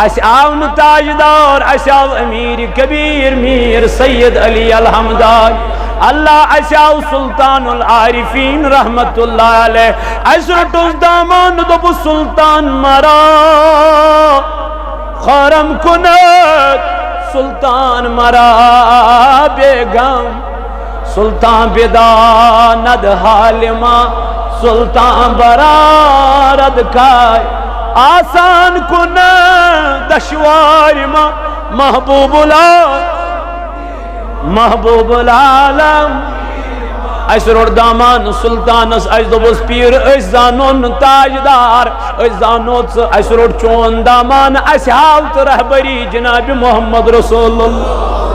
اس آو تاجدار اس آو امیر کبیر میر سید علی الحمدان اللہ اس آو سلطان العارفین رحمت اللہ علیہ اس رٹوز دامان دب سلطان مرا خارم کنت سلطان مرا بیگم سلطان بداند حالما سلطان برارد کھائے آسان کن دشوار محبوب العالم اس روڑ دامان سلطان اس دوبس پیر اس زانون تاجدار اس زانوت اس روڑ چون دامان اس حالت رہبری جناب محمد رسول اللہ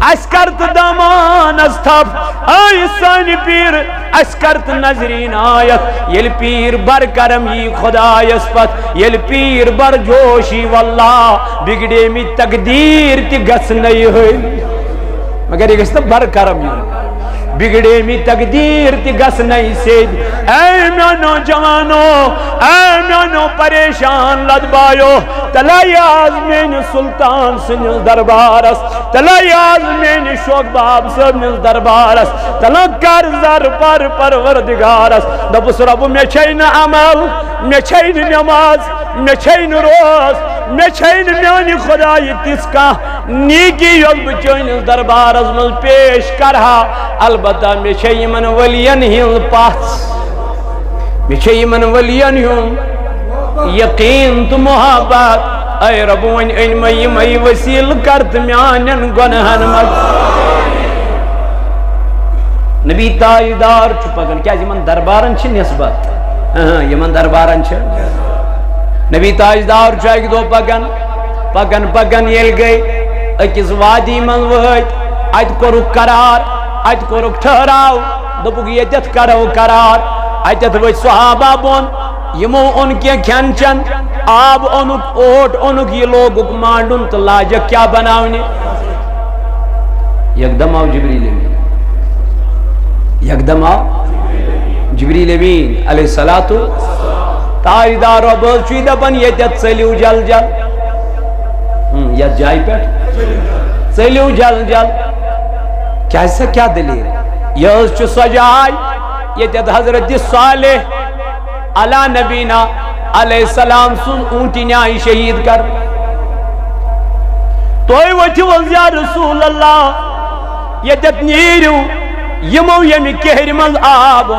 اس کرت دامان اس تھپ آئی سانی پیر اس کرت نظرین آیت یل پیر بر کرم یہ خدا اس پت یل پیر بر جوشی واللہ بگڑے میں تقدیر تی گس نہیں ہوئی مگر یہ گستا بر کرم یہ بگڑے میں تقدیر تی گس نہیں سید اے میانو جوانو اے میانو پریشان لدبایو تلائی آزمین سلطان سنیل دربارس تلائی آزمین شوق باب سنیل دربارس تلا کر زر پر پروردگارس دبس رب میں چھین عمل میں چھین نماز میں چھین روز میں چھین میانی خدای تیس کا نیکی یل بچین دربارس مل پیش کرہا البتہ میں چھئی من ولین ہل پاس میں چھئی من ولین ہل یقین تو محبت اے ربون ان مئی وسیل کرت میانن گنہن مد نبی تاجدار چھپکن کیا یمن دربارن چھ نسبت یمن دربارن چھ نبی تاجدار چھو ایک دو پکن یل گئی اکس وادی من وحید ات کورک قرار ات کورک ٹھہراو دپک یتت کرو قرار اتت وچ صحابہ بون یمو ان کے کھین چن آب اونک اوٹ اونک یہ لوگک مانڈن تو لاجک کیا بناونی یکدم آو جبریل امین یکدم آو جبریل امین علیہ الصلوۃ تاجدار و بلچوی دپن یتت چلیو جل جل یت جائی پیٹ چلیو جل جل کیسا کیا دلیل یہ چھ سجائی یتت حضرت صالح علی نبینا علیہ السلام سن اونٹی نیائی شہید کر توئی وچھ وزیا رسول اللہ یتت نیریو یمو یمی کہر مز آب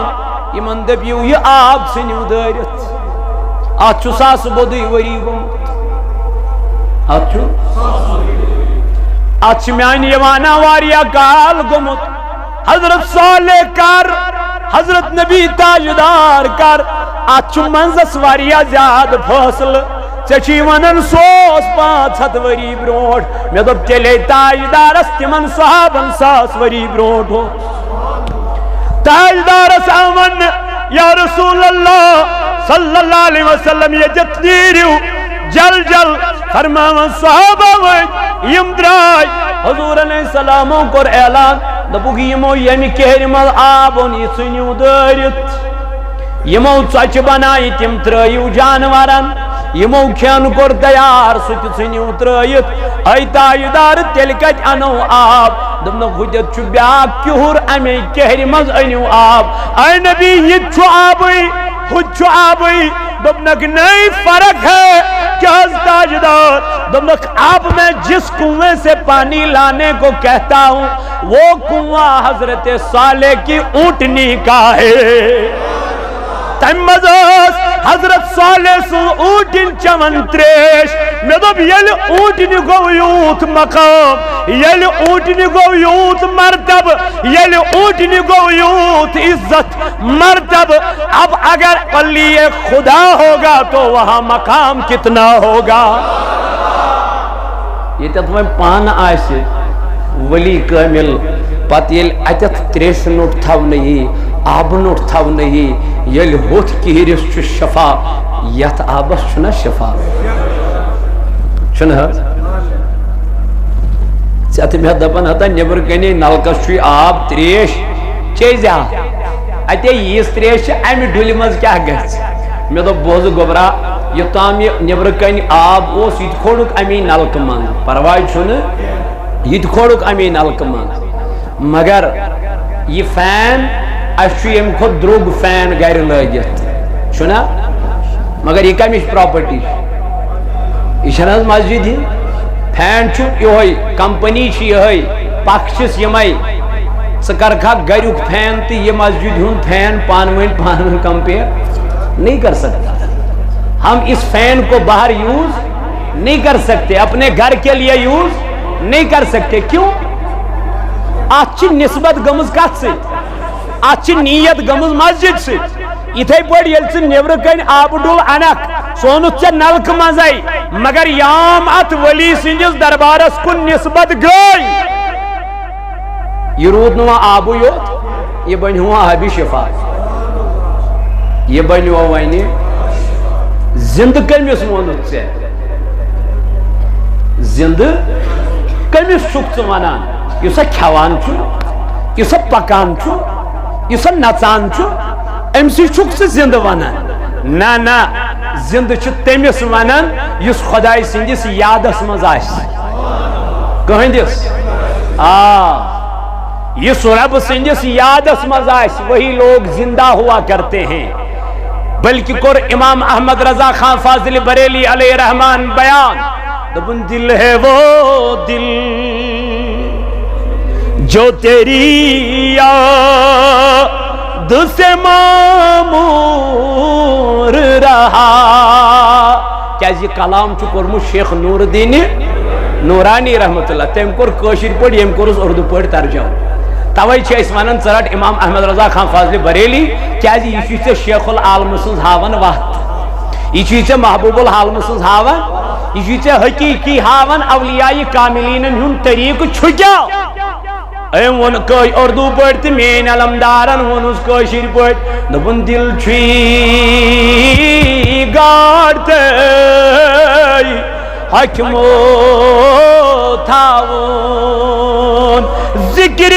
یمن دبیو یہ آب سنیو دارت آت چھو ساس بودی وری گمت آت چھو آت چھو میانی یوانا واریا کال گمت حضرت صالح کر حضرت نبی تاجدار کر آت چھو منزس واریا زیاد فاصل چچی ونن سوس 500 وری بروٹ میں دب چلے تاجدار است من صحابن 100 وری بروٹ ہو تاجدار سامن یا رسول اللہ صلی اللہ علیہ وسلم یہ جتنیریو جل جل فرماون صحابہ وید یم درائی حضور علیہ السلاموں کو اعلان دبوگی یمو یمی کہر مل آبون یہ سنیو دارت یمو چچ بنائی تم ترائیو جانورن یمو کھین کور تیار سچ سنیو ترائیت ای تاجدار تلکت انو آب دبنا خودت چو بیاک کہور امی کہر مز انیو آب اے نبی یہ چو آبی خود چو آبی دبنک نئی فرق ہے کیا تاجدار دبنک آپ میں جس کنویں سے پانی لانے کو کہتا ہوں وہ کنواں حضرت صالح کی اونٹنی کا ہے تیمزاز حضرت صالح سو اونٹن چمن تریش میں دب یل اونٹنی گو یوت مقام یل اونٹنی گو یوت مرتب یل اونٹنی گو یوت عزت مرتب اب اگر ولی خدا ہوگا تو وہاں مقام کتنا ہوگا یہ تو تمہیں پان آئے ولی کامل پتیل اتت تریش نوٹ تھاو نہیں آب نوٹ تھاو نہیں یل ہوت کہیرس چو شفا یت آبس چنا شفا چنا چاہتے میں دپن ہتا نبر کنی نلکس چوی آب تریش چیزیا اتے یہ تریش امی ڈولی مز کیا گھس میں تو بوز گبرا یوتام یہ نیبر کن آب اس یہ کھوڑک امی نلکہ من پرواہ چھن یہ کھوڑک امی نلکہ من مگر یہ فین اس یم خود دروگ فین گھر لگت چھنا مگر یہ کمش پراپرٹی یہ چھنا مسجد ہی فین چھ یہ کمپنی چھ یہ پکشس یمے سکرکھا گھریک فین تو یہ مسجد ہوں فین پانوین کمپیئر نہیں کر سکتا ہم اس فین کو باہر یوز نہیں کر سکتے اپنے گھر کے لیے یوز نہیں کر سکتے کیوں آج نسبت گمز کت سے آج نیت گمز مسجد سے اتھے پڑھ یل سے نیبر کن آب ڈول انک سونت سے نلک مزائی مگر یام ات ولی سنجس دربارس کن نسبت گئی یہ رود نوا آبو یوت یہ بنی ہوا حبی شفا یہ بنی ہوا وائنی زند کمیس مونت سے زند کمیس شکت ونان یہ سا کھوان چھو یہ سا پکان چھو یہ سا نچان چھو امسی شکت سے زند ونان نا زند چھو تمیس ونان یس خدای سنجس یادس مزاش کہیں دیس یہ رب سنجس یادس مزاش وہی لوگ زندہ ہوا کرتے ہیں بلکہ کر امام احمد رضا خان فاضل بریلی علیہ رحمان بیان دبن دل ہے وہ دل جو تیری یاد سے معمور رہا کیا یہ کلام چکر شیخ نور الدین نورانی رحمت اللہ تم کور کشیر پڑھ یم کورس اردو پڑھ ترجمہ توے چھ اس ونان ژرٹ امام احمد رضا خان فاضل بریلی کیا یہ چھ شیخ العالم سن ہاون وقت یہ چھ محبوب العالم سن ہاون یہ چھ حقیقی ہاون اولیاء کاملین ہن طریق چھ کیا ایم ون کوئی اردو پڑھ تے مین علمدارن ون اس کشیر پڑھ دبن دل چھ گاڑتے حکمو تھاون ذکر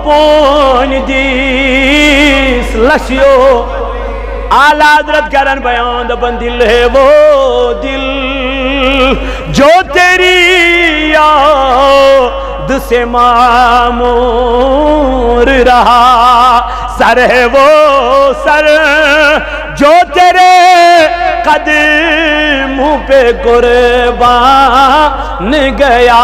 پون دیس لشیو اعلی حضرت کرن بیان دبن دل ہے وہ دل جو تیری یاد سے معمور رہا سر ہے وہ سر جو تیرے قدموں پہ قربان گیا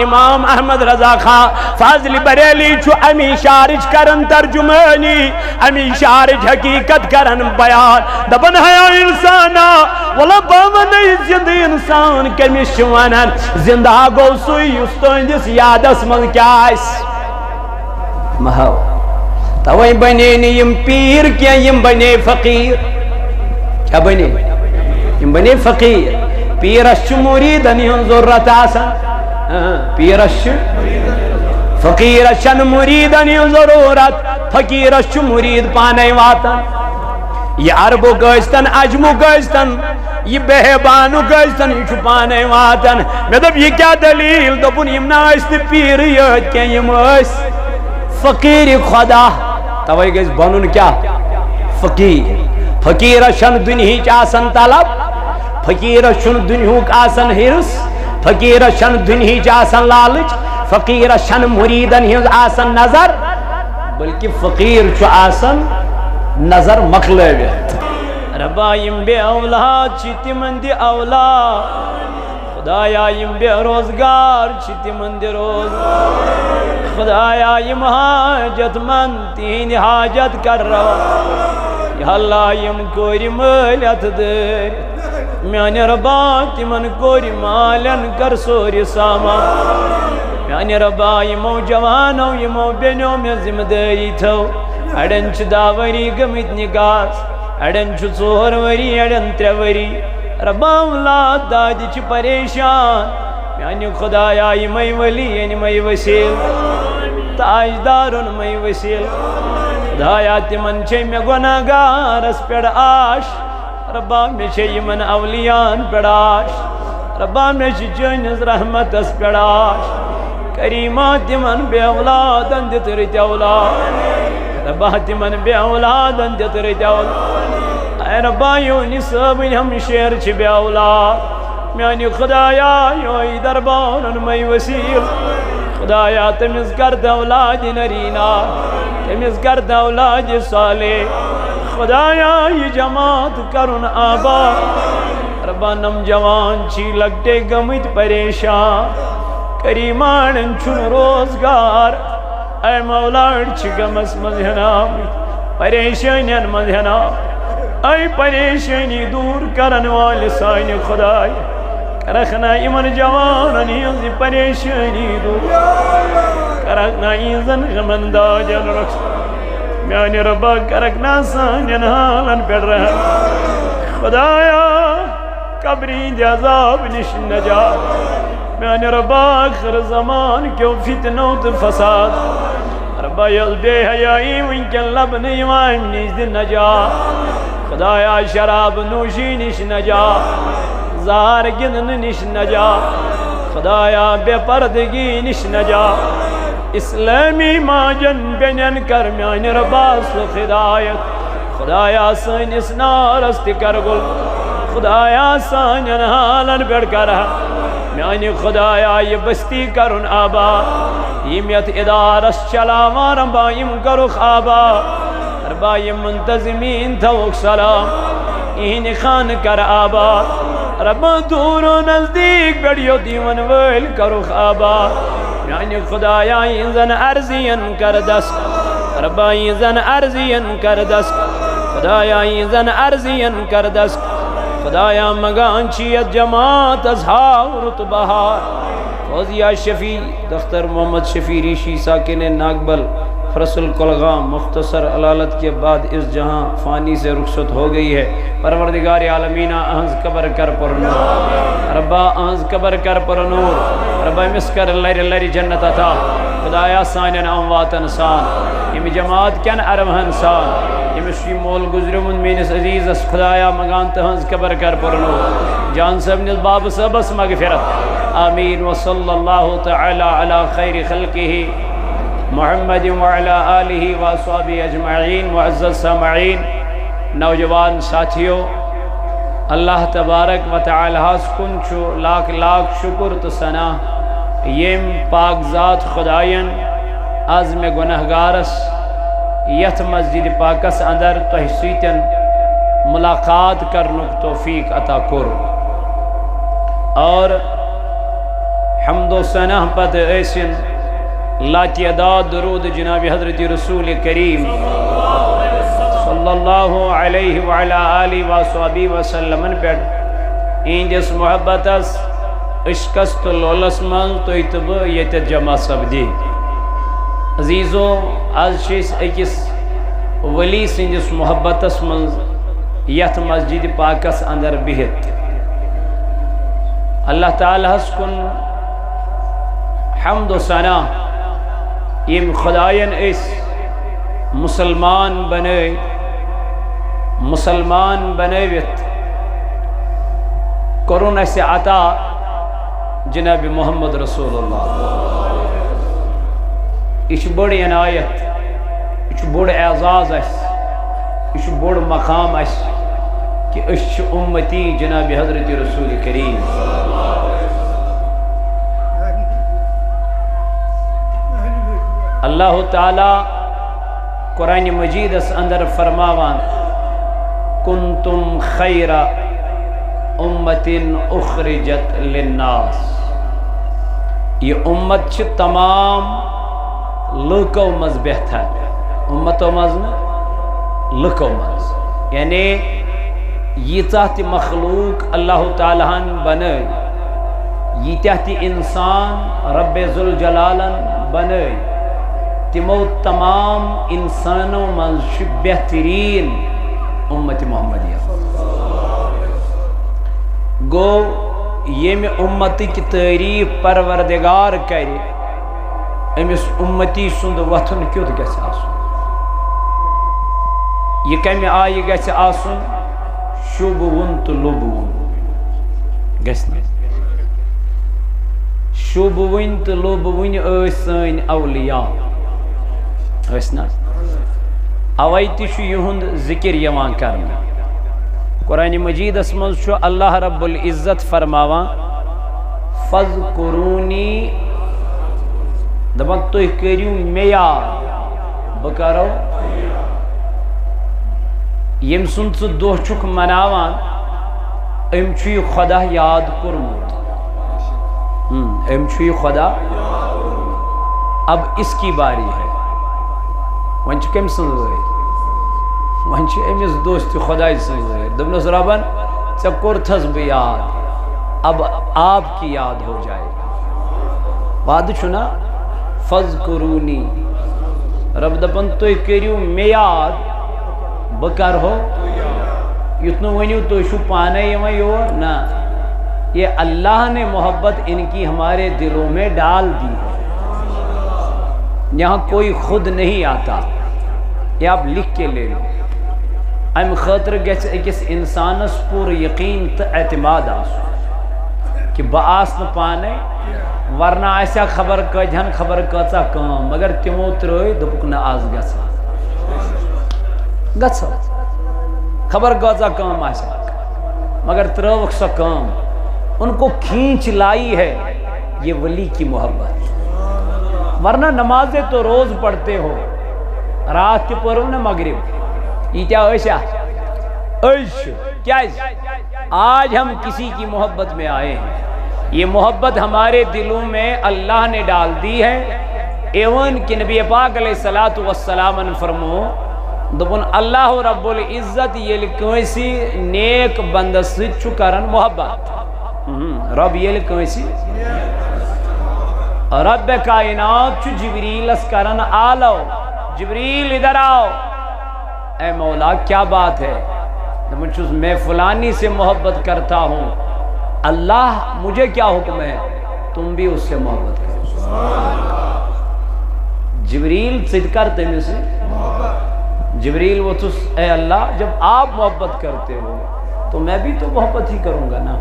امام احمد رضا خان فاضل بریلی چھو امی شارج کرن ترجمانی امی شارج حقیقت کرن بیان دبن ہے انسانا ولا باون زند انسان کمیش ونن زندہ گو سوئی استوندس یادس من کیا اس مہو توئی بنے یم پیر کیا یم بنے فقیر کیا بنے یم بنے فقیر پیرش مریدن ہن ضرورت آسان پیرش فقیرشن مریدن ہن ضرورت فقیرش مرید پانے واتن یہ عربو گئستن عجمو گئستن یہ بہبانو گئستن یہ چھپانے واتن میں دب یہ کیا دلیل دبن یم نائست پیر یاد کیا یم اس فقیر خدا توئی گئس بنن کیا فقیر فقیر شن دنہیچ آسن طلب فقیر شن دنہوک آسن حرس فقیر شن دنہیچ آسن لالچ فقیر شن مریدن ہنز آسن نظر بلکہ فقیر چو آسن نظر مخلویت ربا یم بے اولاد چیتی مندی اولاد خدایا یم بے روزگار چیتی مندی روزگار خدایا یم حاجت من تین حاجت کر رہا یا اللہ یم کوری مالیت در میانی ربا تیمن کوری مالن کر سوری سامان میانی ربا یمو جوانو یمو بینو میں ذمہ داری تھو اڑن چھ داوری گمت نگاس اڑن چھ ژور وری اڑن ترے وری ربا اولاد دادی چھ پریشان میانی خدایا یمی ولی یعنی می وسیل تاجدارن می وسیل خدایا تمن چھے میں گناہگار اس پیڑ آش ربا میں چھے یمن اولیان پیڑ آش ربا میں چھے جنز رحمت اس پیڑ آش کریمات تمن بے اولادن دیت رہتے اولاد ربا تمن بے اولادن دیت رہتے اولاد اے ربا یونی صابن ہم شیر چھ بے اولاد میانی خدایا یوئی دربان میں وسیل خدایا تمز کرد اولاد نرینا تمز کرد اولاد صالح خدایا یہ جماعت کرن آباد ربا نم جوان چی لگتے گمت پریشان کریمان چھن روزگار اے مولاڑ چھ گمس مزہنام پریشانین مزہنام اے پریشانی دور کرن والے سائن خدای کرخنا ایمن جوانن ہنزی پریشانی دور کرخنا ایزن غمندہ جن رکس میانی ربا کرخنا سائنین حالن پیڑ رہا خدایا قبری دی عذاب نش نجات میانی ربا آخر زمان کیوں فتنوں تو فساد ربا یل بے حیائی ونکن لب نیوائم نیز دی نجات خدایا شراب نوشی نش نجات زہر گندن نش نجات خدایا بے پردگی نش نجات اسلامی ماجن بینن کر میانی ربا سو ہدایت خدایا سینس نارست کرگل خدایا سانین حالن بیڑ کر میانی خدایا یہ بستی کرن آباد یمیت ادارس چلاوان ربا یم کرخ آباد ربا یم منتظمین توک سلام این خان کر آباد ربا دور و نزدیک بیڑیو دیون ویل کرخ آباد میانی خدایا این زن عرضین کر دست ربا این زن عرضین کر دست خدایا این زن عرضین کر دست خدایا مگان چیت جماعت ازہارت بہار فوزیہ شفیع دختر محمد شفیع ریشی ساکن ناگبل فرس الکلغام مختصر علالت کے بعد اس جہاں فانی سے رخصت ہو گئی ہے پروردگار عالمینہ اہنز قبر کر پر نور ربا اہنز قبر کر پر نور ربا مسکر لری لری جنت عطا خدایا سانین اموات انسان یہ جماعت کین عرب انسان یہ مشری مول گزرمن مینس عزیز اس خدایا مگان تہنز قبر کر پر نور جان صاحب نز باب سبس مغفرت آمین وصلی اللہ تعالی علی خیر خلقہ محمد وعلی آلہ واصحابہ اجمعین معزز سامعین نوجوان ساتھیوں اللہ تبارک و تعالی کن چھو لاکھ لاکھ شکر تو ثنا یم پاک ذات خدائین عزم گنہگارس یت مسجد پاکس اندر تحسیتن ملاقات کرنک توفیق عطا کر اور حمد و ثنا پت ایسن لا تعداد درود جناب حضرت رسول کریم صلی اللہ علیہ وعلا آلہ وصحبہ وسلم پر ایندس محبتس عشقس تو لولس من تو اتب یت جمع سبدی عزیزو آج شیس اکس ولی سنجس محبتس من یت مسجد پاکس اندر بہت اللہ تعالیٰ کن حمد و ثنا یم خدایان اس مسلمان بنویت کرون اس عطا جناب محمد رسول اللہ یہ بڑ عنایت یہ بڑ اعزاز یہ بڑ مقام کہ اس امتی جناب حضرت رسول کریم اللہ تعالی قرآن مجید اس اندر فرماوان کنتم خیر امت اخرجت للناس یہ امت چھ تمام لکو مز بہتر امتو مز لکو مز یعنی یہ چاہتی مخلوق اللہ تعالیٰ بنے یہ چاہتی انسان رب ذوالجلالن بنے تمو تمام انسانوں من بہترین امت محمدیہ گو یہ میں امتی کی تعریف پروردگار کرے امس امتی سند وطن کیوت گھس آسن یہ کمی آئی گھس آسن شوبون تو لوبون گھسنا شوبون تو لوبون ایسان اولیاء اسنا اوائی تشو یہند ذکر یوان کرنا قرآن مجید اسمز شو اللہ رب العزت فرماوان فَذْكُرُونِي دبان توی کریو میار بکارو یم سن ژٕ دۄہ چھُکھ مناوان أمۍ چھُ یہِ خدا یاد کوٚرمُت أمۍ چھُ یہِ خدا اب اس کی باری ہے وۄنۍ چھِ کٔمۍ سٕنٛز وٲرۍ وۄنۍ چھِ أمِس دوستہِ خۄداے سٕنٛز وٲرۍ دوٚپنَس رۄبن ژےٚ کوٚرتھس بہٕ یاد اب آپ کی یاد ہو جائے وعدٕ چھُنا فَذْكُرُونِی رب دپان تُہۍ کٔرِو مےٚ یاد بہٕ کرہو یُتھ نہٕ ؤنِو تُہۍ چھُو پانے یِوان یور نہ یہ اللہ نے محبت ان کی ہمارے دلوں میں ڈال دی ہے یہاں کوئی خود نہیں آتا یہ آپ لکھ کے لے لو ام خاطر گژھِ أکِس انسانس پوٗرٕ یقین تہٕ اعتماد آسُن کہ بہٕ آس نہٕ پانے ورنہ آسیا خبر کٔتہن خبر کۭژاہ کٲم مگر تِمو ترٛٲے دوٚپُکھ نہ آز گژھو خبر کۭژاہ کٲم آسیا مگر ترٲوکھ سۄ کٲم ان کو کھینچ لائی ہے یہ ولی کی محبت ورنہ نمازیں تو روز پڑھتے ہو رات تہِ پٔرو نہ مغرب ییٖتیاہ ٲسیا کیا آج ہم کسی کی محبت میں آئے ہیں یہ محبت ہمارے دلوں میں اللہ نے ڈال دی ہے ایون کہ نبی پاک علیہ السلام نے فرمو دپن اللہ رب العزت یل کٲنٛسہِ نیک بندس سۭتۍ چھُ کران محبت رب یل کٲنٛسہِ رب کائنات چھُ جبریلس کران آلو جبریل ادھر آؤ اے مولا کیا بات ہے میں فلانی سے محبت کرتا ہوں اللہ مجھے کیا حکم ہے تم بھی اس سے محبت کرو جبریل صدقر تمہیں سے جبریل وہ اے اللہ جب آپ محبت کرتے ہو تو میں بھی تو محبت ہی کروں گا نا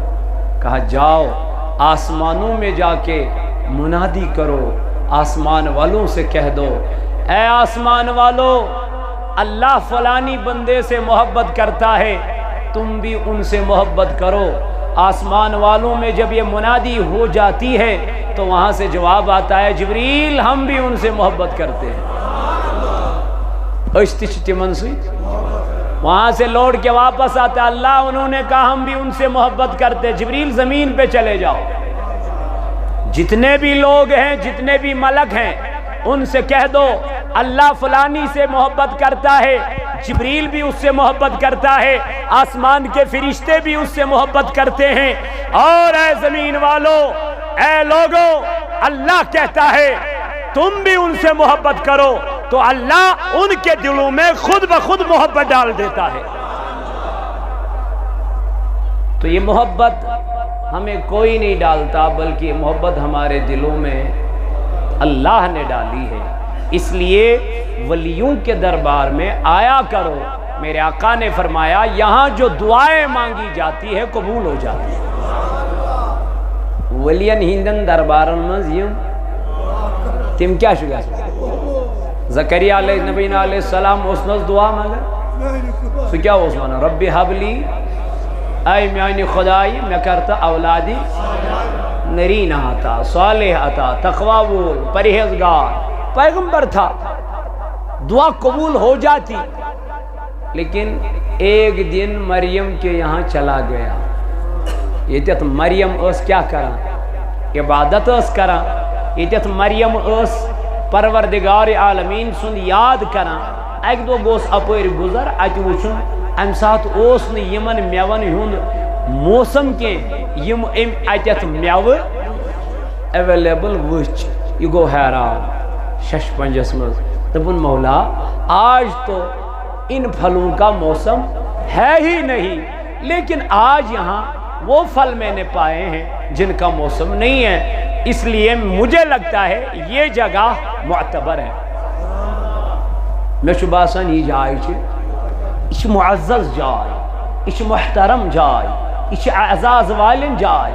کہا جاؤ آسمانوں میں جا کے منادی کرو آسمان والوں سے کہہ دو اے آسمان والوں اللہ فلانی بندے سے محبت کرتا ہے تم بھی ان سے محبت کرو آسمان والوں میں جب یہ منادی ہو جاتی ہے تو وہاں سے جواب آتا ہے جبریل ہم بھی ان سے محبت کرتے ہیں وہاں سے لوٹ کے واپس آتا ہے اللہ انہوں نے کہا ہم بھی ان سے محبت کرتے ہیں جبریل زمین پہ چلے جاؤ جتنے بھی لوگ ہیں جتنے بھی ملک ہیں ان سے کہہ دو اللہ فلانی سے محبت کرتا ہے جبریل بھی اس سے محبت کرتا ہے آسمان کے فرشتے بھی اس سے محبت کرتے ہیں اور اے زمین والو اے لوگو اللہ کہتا ہے تم بھی ان سے محبت کرو تو اللہ ان کے دلوں میں خود بخود محبت ڈال دیتا ہے تو یہ محبت ہمیں کوئی نہیں ڈالتا بلکہ یہ محبت ہمارے دلوں میں اللہ نے ڈالی ہے اس لیے ولیوں کے دربار میں آیا کرو میرے آقا نے فرمایا یہاں جو دعائیں مانگی جاتی ہے قبول ہو جاتی ہے ولین ہندن دربارن منز یم تم کیا شگا زکریا علیہ نبی علیہ السلام اسنس دعا مانگا سو کیا اس مانا رب حبلی اے میانی خدائی میں کرتا اولادی نرین آتا صالح آتا تقوی بول پرہیزگار پیغمبر تھا دعا قبول ہو جاتی لیکن ایک دن مریم کے یہاں چلا گیا یہ تیت مریم اس کیا کرا عبادت اس کرا یہ تیت مریم اس پروردگار عالمین سن یاد کرا ایک دو گوس اپر گزر ات وچن ام سات اوس نہ یمن میون ہند موسم کے یم ام اتت میو اویلیبل وچ یہ گو حیران شش پنجس مز دپن مولا آج تو ان پھلوں کا موسم ہے ہی نہیں لیکن آج یہاں وہ پھل میں نے پائے ہیں جن کا موسم نہیں ہے اس لیے مجھے لگتا ہے یہ جگہ معتبر ہے میں باسان یہ جائے یہ معزز جائے یہ محترم جائے یہ اعزاز والن جائے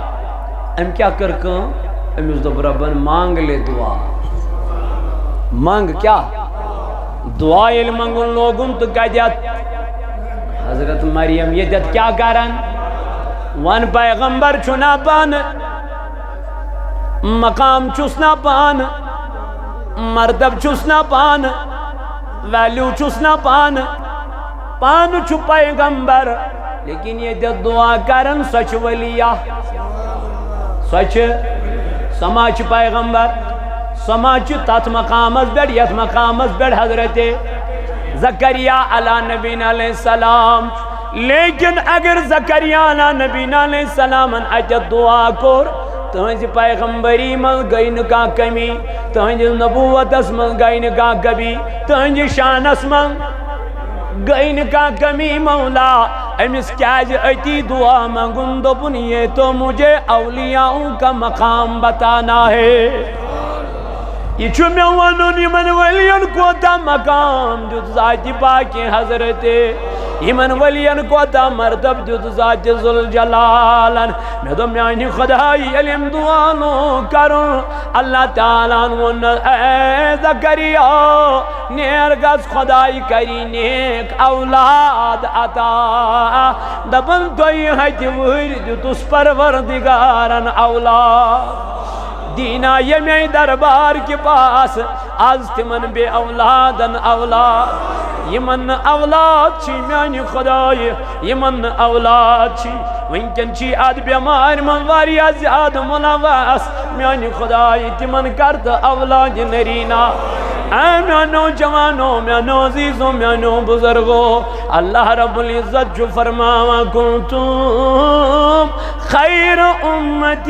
ام کیا کر کم امس دب ربن مانگ لے دعا مانگ کیا دعا یل منگن لوگن تو کیا حضرت مریم یہ کیا کرن ون پیغمبر چھنا پان مقام چسنا پان مرتب چسنا پان ویلیو چسنا پان چھو پیغمبر لیکن یہ دعا کرن سچ ولیہ سچ سماچ پیغمبر سماچ تات مقامس بیڑ یت مقامس بیڑ حضرت زکریا علیہ نبینا علیہ السلام لیکن اگر زکریا علیہ نبینا علیہ السلام اجت دعا کور تہنز پیغمبری من گئی نکا کمی تہنز نبوت اس من گئی نکا کبھی تہنز شان اس من گئی نکا کمی مولا امس کیاج اتی دعا منگن دبن یہ تو مجھے اولیاؤں کا مقام بتانا ہے یہ چھو میں ونون یمن ولین کو تا مقام جو ذات پاکی حضرت یمن ولین کو تا مرتب جو ذات ذوالجلال میں تو میانی خدای علم دعانو کروں اللہ تعالیٰ ون اے زکریا نیرگز خدای کری نیک اولاد عطا دبن توی حج ورد تس پروردگارن اولاد دینا یمی دربار کے پاس آز تمن بے اولادن اولاد یمن اولاد چی میانی خدای یمن اولاد چی ونکن چی آد بیمار من واریا زیاد ملواس میانی خدای تمن کرد اولاد نرینا اے میانو جوانو میانو عزیزو میانو بزرگو اللہ رب العزت جو فرماوا کنتم خیر امت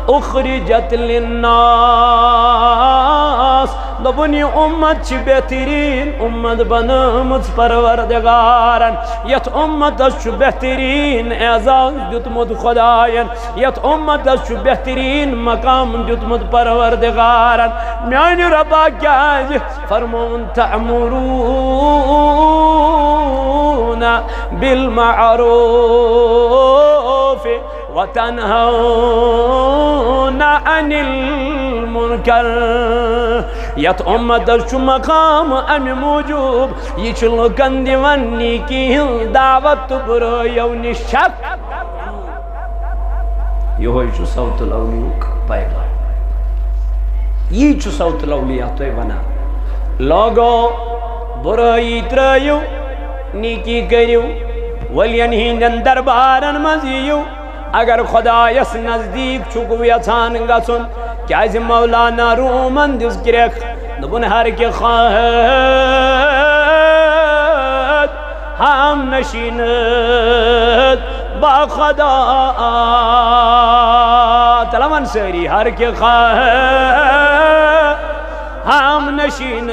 اخرجت للناس دبنی امت چی بہترین امت بنامت پروردگارن یت امت چو بہترین اعزاز جتمت خدایان یت امت چو بہترین مقام جتمت پروردگارن میانی ربا کیا فرمون تعمرون بالمعروف وتنهون عن المنکر یت امت چو مقام ام موجوب یہ چلو کندی ونی کی دعوت برو یونی شک یہ ہوئی چو صوت الاولیاء پیغام یہ چو صوت الاولیاء تو بنا لوگو برائی ترائیو نیکی کریو ولین ہندن دربارن مزیو اگر خدا یس نزدیک چکو یسان گسن کیازی مولانا رومن دس گرک دبن ہر کے خواہد ہم نشیند با خدا تلمن سری ہر کے خواہد ہم نشیند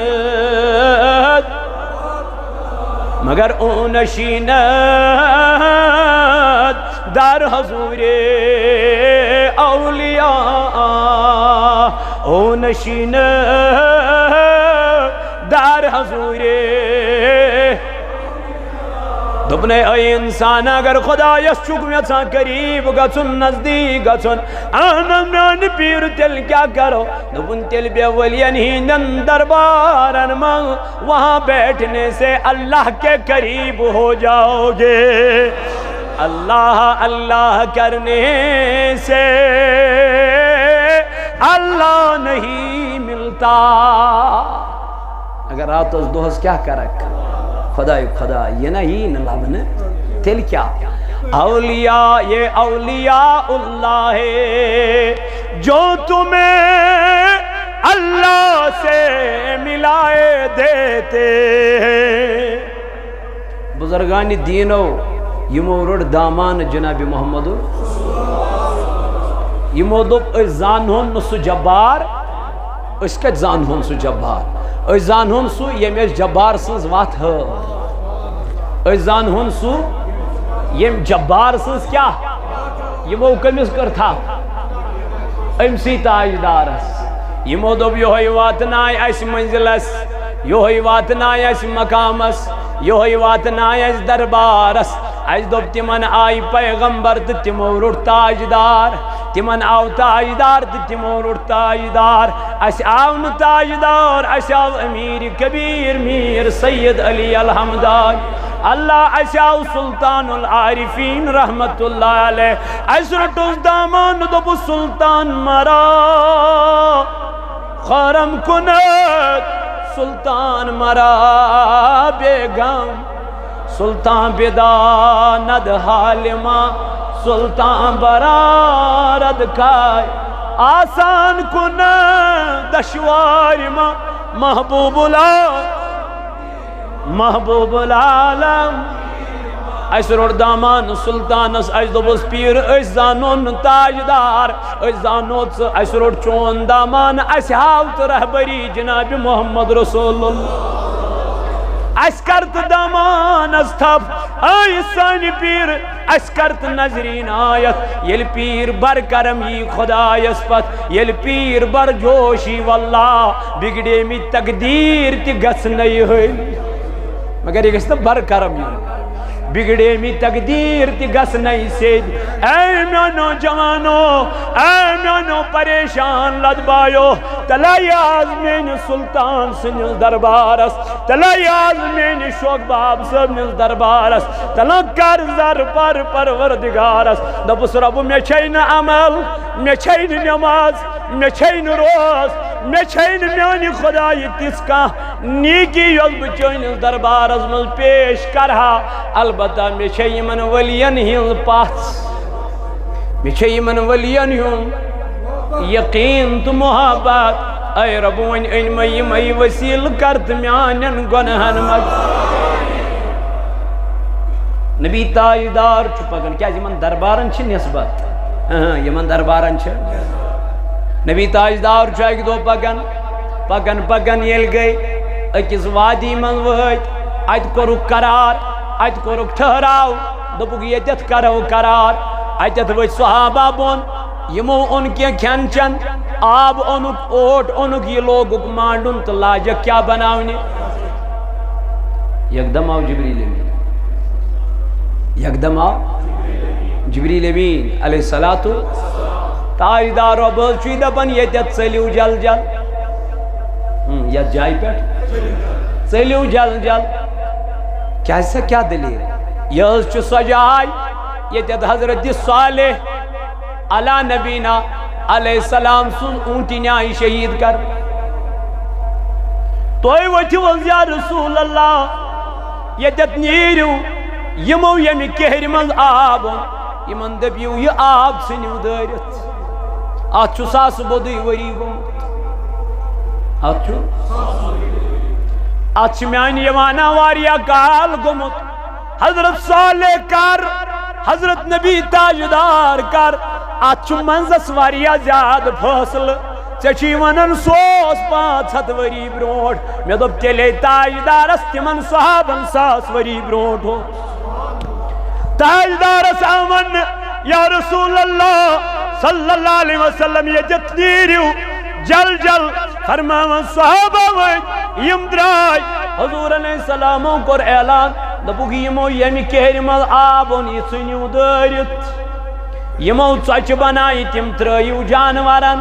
مگر او نشیند در حضور اولیاء او نشین در حضور دبنے اے انسان اگر خدا یس چکم یسان قریب گچن نزدیک گچن آنا میان پیر تل کیا کرو دبن تل بے ولین ہندن دربارن من وہاں بیٹھنے سے اللہ کے قریب ہو جاؤ گے اللہ اللہ کرنے سے اللہ نہیں ملتا اگر رات اس دوہز کیا کرک خدا یہ نہیں نلابن تل کیا اولیاء یہ اولیاء اللہ ہے جو تمہیں اللہ سے ملائے دیتے بزرگان دینو یمو روڑ دامان جناب محمد یمو دوب اس زانہون سو جبار اس کت زانہون سو جبار اس زانہون سو یم اس جبار سنز وات ہے اس زانہون سو یم جبار سنز کیا یمو کمیس کر تھا امسی تاجدارس یمو دوب یوہی واتنائی ایس منزلس یوہی واتنائی ایس مقامس یوہی واتنائی ایس دربارس ایس دوب تمن آئی پیغمبر تمو روڑ تاجدار تمن آو تاجدار تو تمو روٹ تاجدار اس آو ن تاجدار اس آو امیر کبیر میر سید علی الحمدان اللہ اس آو سلطان العارفین رحمت اللہ علیہ اس رٹوز دامان دب سلطان مرا خارم کنت سلطان مرا بیگم سلطان بداند حالما سلطان برارد کھائے آسان کن دشوار ما محبوب العالم اس روڑ دامان سلطان اس دوبس پیر اس زانون تاجدار اس زانوت اس روڑ چون دامان اس حاوت رہبری جناب محمد رسول اللہ اس کرت دامان اس تھپ اے سانی پیر اس کرت نظرین آیت یل پیر بر کرم ہی خدا اس پت یل پیر بر جوشی واللہ بگڑے می تقدیر تی گس نہیں ہوئی مگر یہ گستا بر کرم ہی بگڑے می تقدیر تی گس نہیں سید اے میانو جوانو اے میانو پریشان لدبایو تلایاز مین سلطان سنیل دربارس تلایاز مین شوق باب سنیل دربارس تلکر زر پر پروردگارس دبس رب میں چھین عمل میں چھین نماز میں چھین روز میں چھین میانی خدای تس کا نیکی یل بچین دربارس مل پیش کرہا البتہ میں چھئی من ولین ہل پاس میں چھئی من ولین ہل یقین تو محبت اے ربون ان مئی وسیل کرت میانن گنہن مج نبی تاجدار چھپگن کیا یمن دربارن چھ نسبت یمن دربارن چھ نبی تاجدار چھو ایک دو پگن یل گئی اکس وادی من ویت ات کورک قرار ات کورک ٹھہراو دپک یتت کرو قرار اتت وچ صحابہ بون یمو ان کے کھین چن آب اونک اوٹ اونک یہ لوگک مانڈن تو لاجک کیا بناونے یکدم آو جبریل امین یکدم آو جبریل امین علیہ الصلوۃ تاجدار و بل چوی دپن یتت چلیو جل جل یت جائی پیٹ چلیو جل جل کیسا کیا دلیل یہ چھ سجائی یتت حضرت صالح علی نبینا علیہ السلام سن اونٹی نیائی شہید کر توئی وچی وزیا رسول اللہ یتت نیریو یمو یمی کہر من آب یمن دبیو یہ آب سنیو دارت آت چھو ساس بودی وری گومت آت چھو آت چھو میانی یوانا واریا کال گومت حضرت صالح کر حضرت نبی تاجدار کر آت چھو منزس واریا زیاد فاصل چچی ونن سوس 500 وری بروٹ میں دب تیلے تاجدار است من صحابن 100 وری بروٹ ہو تاجدار است آمن یا رسول اللہ صلی اللہ علیہ وسلم یہ جتنیریو جل جل فرماون صحابہ وین یم درائی حضور علیہ السلاموں کر اعلان دبوگی یمو یمی کہرمال آبون یہ سنیو دارت یمو چچ بنائی تم ترائیو جانورن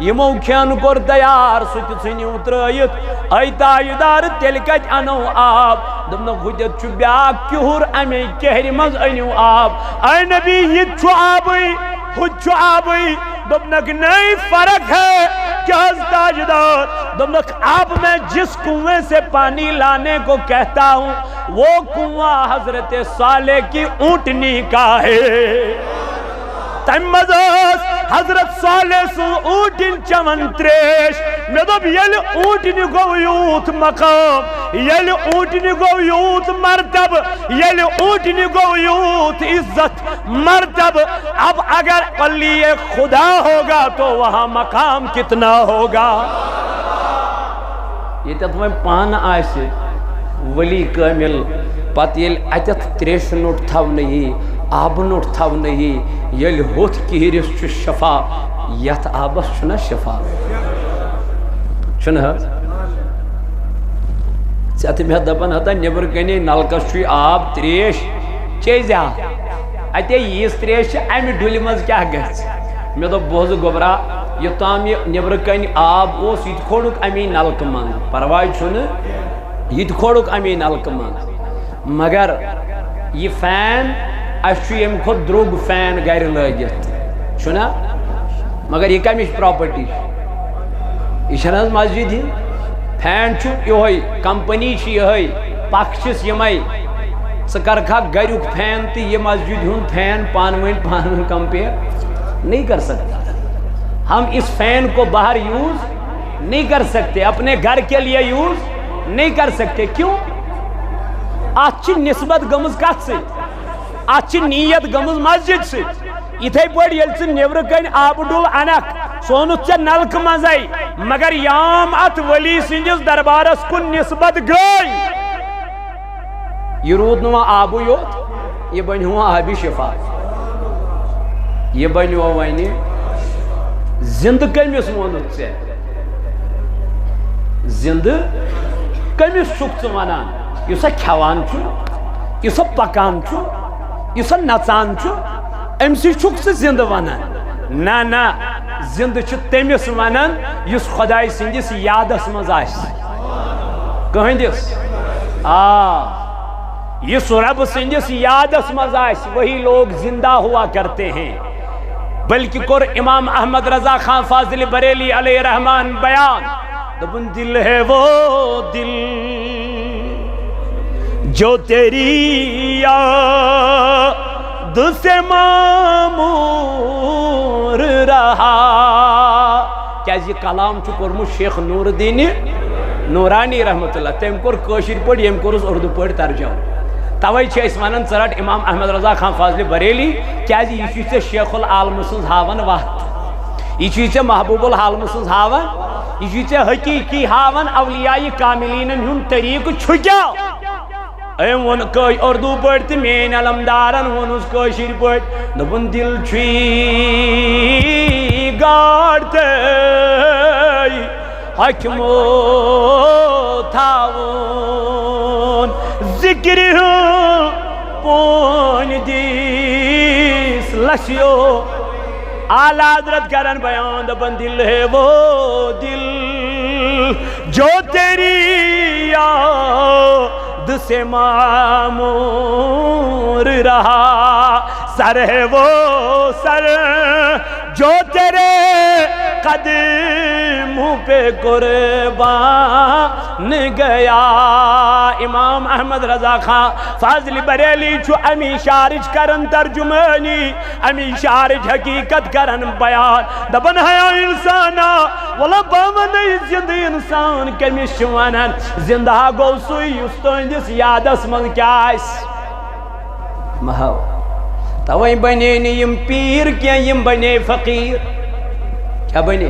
یمو کھین کر تیار سچ سنیو ترائیت ای تاجدار تلکت انو آب دبنا خودت چو بیاک کہور امی کہرمال انیو آب اے نبی یہ چو آبی خود چو آبی دبنک نئی فرق ہے کیا تاجدار دبنک آب میں جس کنویں سے پانی لانے کو کہتا ہوں وہ کنواں حضرت صالح کی اونٹنی کا ہے تیمزاز حضرت صالح سو اونٹن چمن تریش میں دب یل اونٹنی گو یوت مقام یل اونٹنی گو یوت مرتب یل اونٹنی گو یوت عزت مرتب اب اگر ولی خدا ہوگا تو وہاں مقام کتنا ہوگا یہ تو تمہیں پانا آئے ولی کامل پتیل اتت تریش نوٹ تھو نہیں آب نوٹ تھو نہیں یل ہوت کہیرس چھ شفا یت آبس چھنا شفا چھنا چاہتے میں دپن ہتا نبر کنی نلکس چھوئی آب تریش چیزیا اتے یہ تریش امی ڈولی مز کیا گھس مے دو بوز گوبرا یوتام یہ نیبر کن آب اوس یہ کھوڑک امی نلکہ من پرواے چھن یہ کھوڑک امی نلکہ من مگر یہ فین اچھو یم کھت دروگ فین گھر لگت چھنا مگر یہ کمچ پراپرٹی یہ چھنہ مسجد ہی فین چھو یہ کمپنی چھ یہ پک چھس یمے ث کرکھا گھریک فین تو یہ مسجد ہند فین پان کمپیئر نہیں کر سکتا ہم اس فین کو باہر یوز نہیں کر سکتے اپنے گھر کے لیے یوز نہیں کر سکتے کیوں آج نسبت گمز کت سے آج نیت گمز مسجد سے اتھے پڑھ یل سے نیبر کن آب ڈول انک سونت چے نلک مزائی مگر یام ات ولی سنجس دربارس کن نسبت گئی یہ رود نوا آبو یوت یہ بن ہوا آبی شفا یہ بن ہوا وائنی زند کمیس وونت سے زند کمیس شکت ونان یہ سا کھوان چھو یہ سا پکان چھو یہ سا نچان چھو امسی چھک سے زند ونان نا زند چھو تمیس ونان یس خدای سندس یادس مز آس کہندس یہ رب سندس یادس مز آس وہی لوگ زندہ ہوا کرتے ہیں بلکہ کور امام احمد رضا خان فاضل بریلی علیہ رحمان بیان دبن دل ہے وہ دل جو تیری یاد سے معمور رہا کیا یہ کلام چھو کورمو شیخ نور الدین نورانی رحمت اللہ تم کور کشیر پڑھ یم کورس اردو پڑھ ترجمہ توے چھ اس ونان ژرٹ امام احمد رضا خان فاضل بریلی کیا یہ چھ شیخ العالم سن ہاون وقت یہ چھ محبوب العالم سن ہاون یہ چھ حقیقی ہاون اولیاء کاملین ہن طریق چھ کیا ایم ون کوئی اردو پڑھ تے مین علمدارن ون اس کشیر پڑھ دبن دل چھ گاڑتے حکمو تھاون ذکر پون دیس لشیو اعلی حضرت کرن بیان دبن دل ہے وہ دل جو تیری یاد سے معمور رہا سر ہے وہ سر جو تیرے قدموں پہ قربان گیا امام احمد رضا خان فاضل بریلی چھو امی شارج کرن ترجمانی امی شارج حقیقت کرن بیان دبن ہے انسانا والا بامن زند انسان کمیش ونن زندہ گو سوئی استوندس یادس من کیا اس مہو توئی بنے نی یم پیر کیا یم بنے فقیر کیا بنے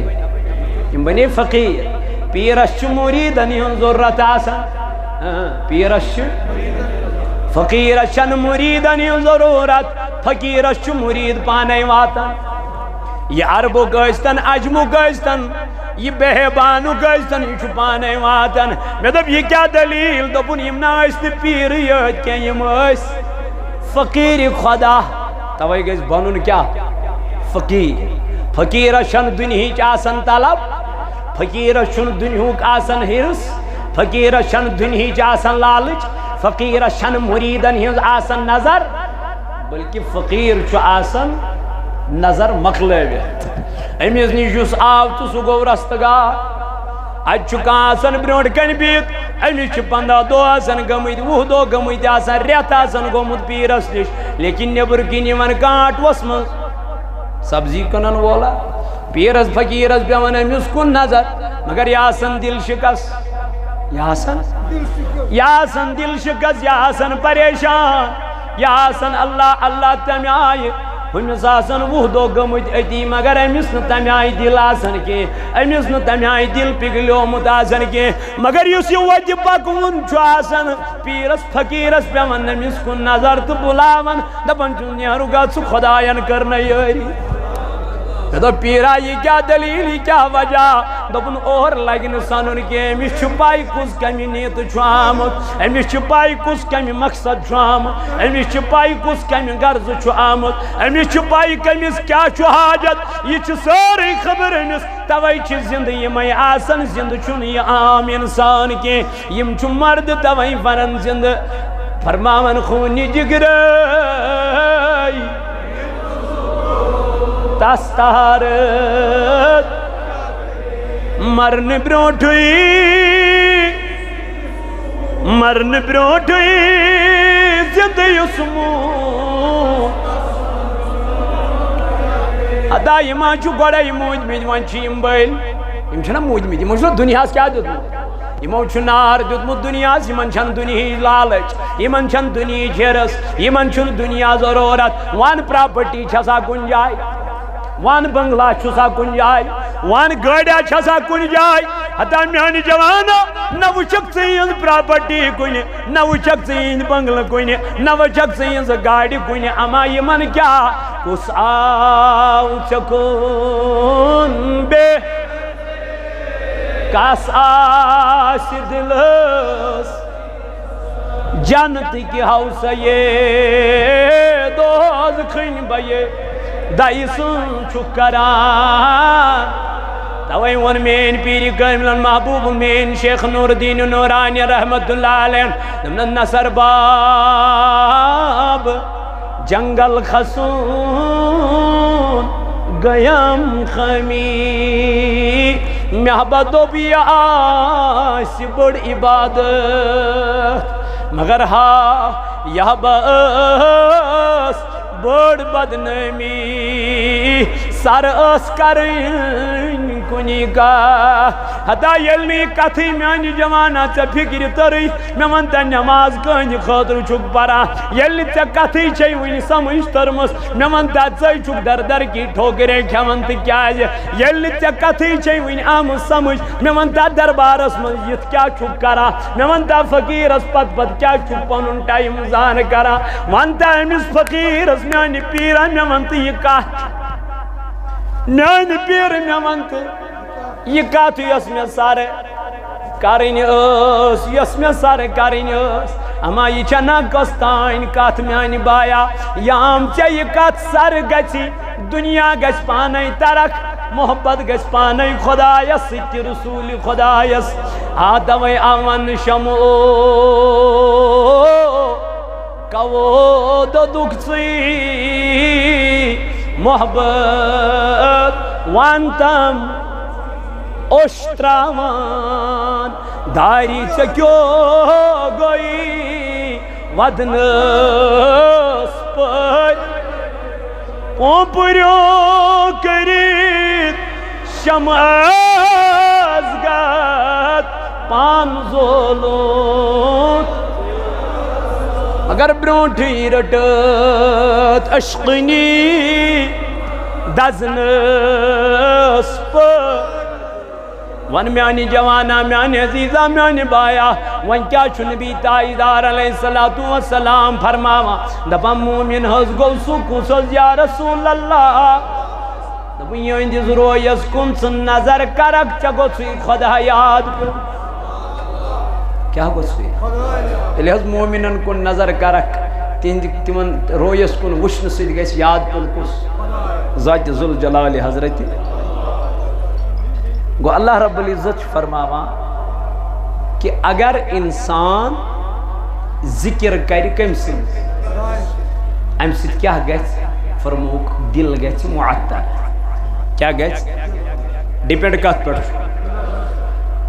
یم بنے فقیر پیرش چھ مریدن ہن ضرورت آسان پیرش فقیرش چھ مریدن ہن ضرورت فقیرش چھ مرید پانے واتن یہ عربو گئستن عجمو گئستن یہ بہبانو گئستن یہ چھ پانے واتن میں دب یہ کیا دلیل دبن یم نائست پیر یاد کیا یم اس فقیر خدا توئی گئس بنن کیا فقیر فقیر شن دنہیچ آسن طلب فقیر شن دنہوک آسن حرس فقیر شن دنہیچ آسن لالچ فقیر شن مریدن ہنز آسن نظر بلکہ فقیر چھو آسن نظر مقلبیت امیز نیشوس آو تو سو گو رستگار اج چھو کان آسن برونڈ کن بیت امیز چھو 15 دو آسن گمید 20 دو گمید آسن ریت آسن گمود پیرس نش لیکن نبر کی نیون کانٹ وسمز سبزی کنن والا پیرس فقیرس بیون امیز کن نظر مگر یاسن دل شکس یاسن دل شکس یاسن پریشان یاسن اللہ اللہ تمی آئی ہمس آسن 20 دو گمت اتی مگر امس تمی آئی دل آسن کی امس تمی آئی دل پگلیومت آسن کی مگر یس یہ وجہ پکون چھو آسن پیرس فقیرس پیون امس کن نظر تو بلاون دپن چون نیرو گا سو خدایان کرنا یاری تو پیرا یہ کیا دلیل کیا وجہ دپن اور لگن سنن کہ امس چھ پائی کس کمی نیت چھ آمت امس چھ پائی کس کمی مقصد چھ آمت امس چھ پائی کس کمی غرض چھ آمت امس چھ پائی کمس کیا چھ حاجت یہ چھ ساری خبر امس توے چھ زند یمے آسن زند چھن یہ عام انسان کی یم چھ مرد توے فرن زند فرماون خون جگر تستارت مرن بروٹھوئی زند یسمو ادا یما چھ گوڑا موج مید ون چھ یم بل یم چھنا موج مید یم چھ دنیا کیا دیتمت یمو چھ نار دیتمت دنیا یمن چھن دنیا لالچ یمن چھن دنیا جرس یمن چھن دنیا ضرورت وان پراپرٹی چھسا کن جائے وان بنگلہ چھسا کن جائے وان گاڑیا چھسا کن جائے حتی میانی جوانا نہ وچک سین پراپرٹی کن نہ وچک سین بنگلہ کن نہ وچک سین گاڑی کن اما یمن کیا کس آو چکن بے کاس آس دلس جنت کی حوصہ یہ دوز کھن بے دائی سن چکران توئی ون مین پیری کامل محبوب مین شیخ نور الدین نورانی رحمت اللہ علیہ دمن نصر باب جنگل خسون گیم خمی محبتو بھی آسی بڑ عبادت مگر ہاں یہ بس بڑ بدنمی سر اس کرن کنی کا حتی یلنی کتھی میانی جوانا چا فکر تری میں منتا نماز کنی خاطر چک پرا یلنی چا کتھی چاہی وینی سمجھ ترمس میں منتا چاہی چک در در کی ٹھوکرے کیا منتا کیا ہے یلنی چا کتھی چاہی وینی آمد سمجھ میں منتا دربارس مجید کیا چک کرا میں منتا فقیر اس پت پت کیا چک پنن ٹائم زان کرا منتا امیس فقیر اس میانی پیرا میں منتا یہ کات میانی پیر میں منتا یہ کاتو یس میں سارے کارین اس یس میں سارے کارین اس اما یہ چنا کستائن کات میانی بایا یام چا یہ کات سار گچی دنیا گچ پانے ترک محبت گچ پانے خدا یس تی رسول خدا یس آدوی آمن شمو کو دو دکھسی محبت وانتم اشتراوان داری چکیو گئی ودنس پر پوپریو کرید شمعز گت پان زولون اگر برونٹھی رٹت عشقنی دزنس پر ون میانی جوانا میانی عزیزہ میانی بایا ون کیا چھ نبی تائیدار علیہ السلام فرماوا دپا مومن حض گو سکو سوز یا رسول اللہ دپا یہ اندیز رویس کن سن نظر کرک چگو سوی خدا یاد پر کیا گو سوی تیلی حض مومنن کن نظر کرک تیمن رویس کن وشن سید گیس یاد پر کس ذات ذوالجلال حضرتی گو اللہ رب العزت فرماوا کہ اگر انسان ذکر کر کم سے ام سے کیا گیس فرموک دل گیس معطل کیا گیس ڈیپینڈ کات پر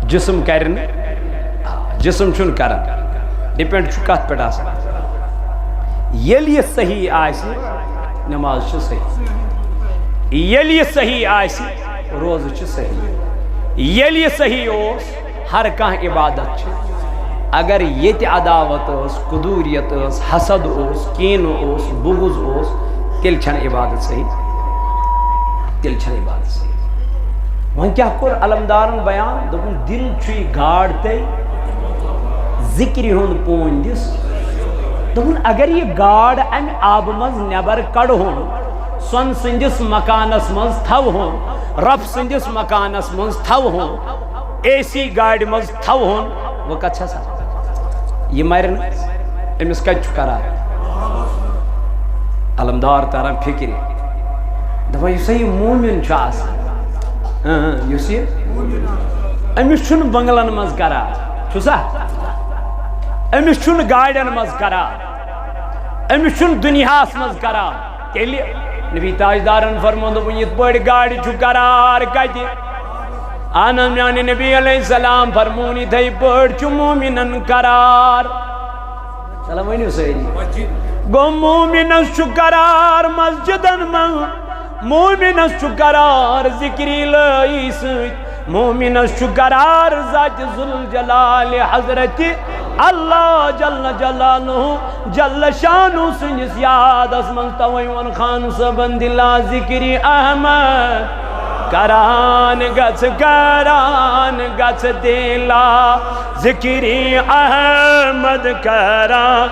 جسم کرن جسم چون کرن ڈیپینڈ چھ کات پر آسا یل یہ صحیح آسی نماز چھ صحیح یل یہ صحیح آسی روز چھ صحیح یل یہ صحیح اوس ہر کان عبادت چھ اگر یہ عداوت اوس قدوریت اوس حسد اوس کین اوس بغض اوس تیل چھن عبادت صحیح تیل چھن عبادت صحیح وہاں کیا کر علمدارن بیان دکن دل چھوئی گاڑ تے ذکری ہون پون دس دکن اگر یہ گاڑ ام آب مز نبر کڑ ہون سن سندس مکانس مز تھو ہون رب سندس مکانس مز تھوہن اے سی گاڑی مز تھوہن وہ کت چھسا یہ مرن امس کت کرا علمدار تاران فکر دپان یس یہ مومن یس یہ امس چھن بنگلن مز کرا چھسا امس چھن گاڑین مز کرا امس چھن دنیاس مز کرا تیلی نبی تاجدارن فرمون دپن یت پڑ گاڑی چھو قرار کت آنا میانی نبی علیہ السلام فرمونی تھے پڑ چھو مومنن قرار سلام ونیو سیدی گو مومنس چھو قرار مسجدن من مومنس چھو قرار ذکری لائی سوچ مومنس چھو قرار ذات ذوالجلال حضرت اللہ جل جلالہ جل شانو سنس یاد اسمن تویون خان سبن دلا ذکری احمد کران گچ دلا ذکری احمد کران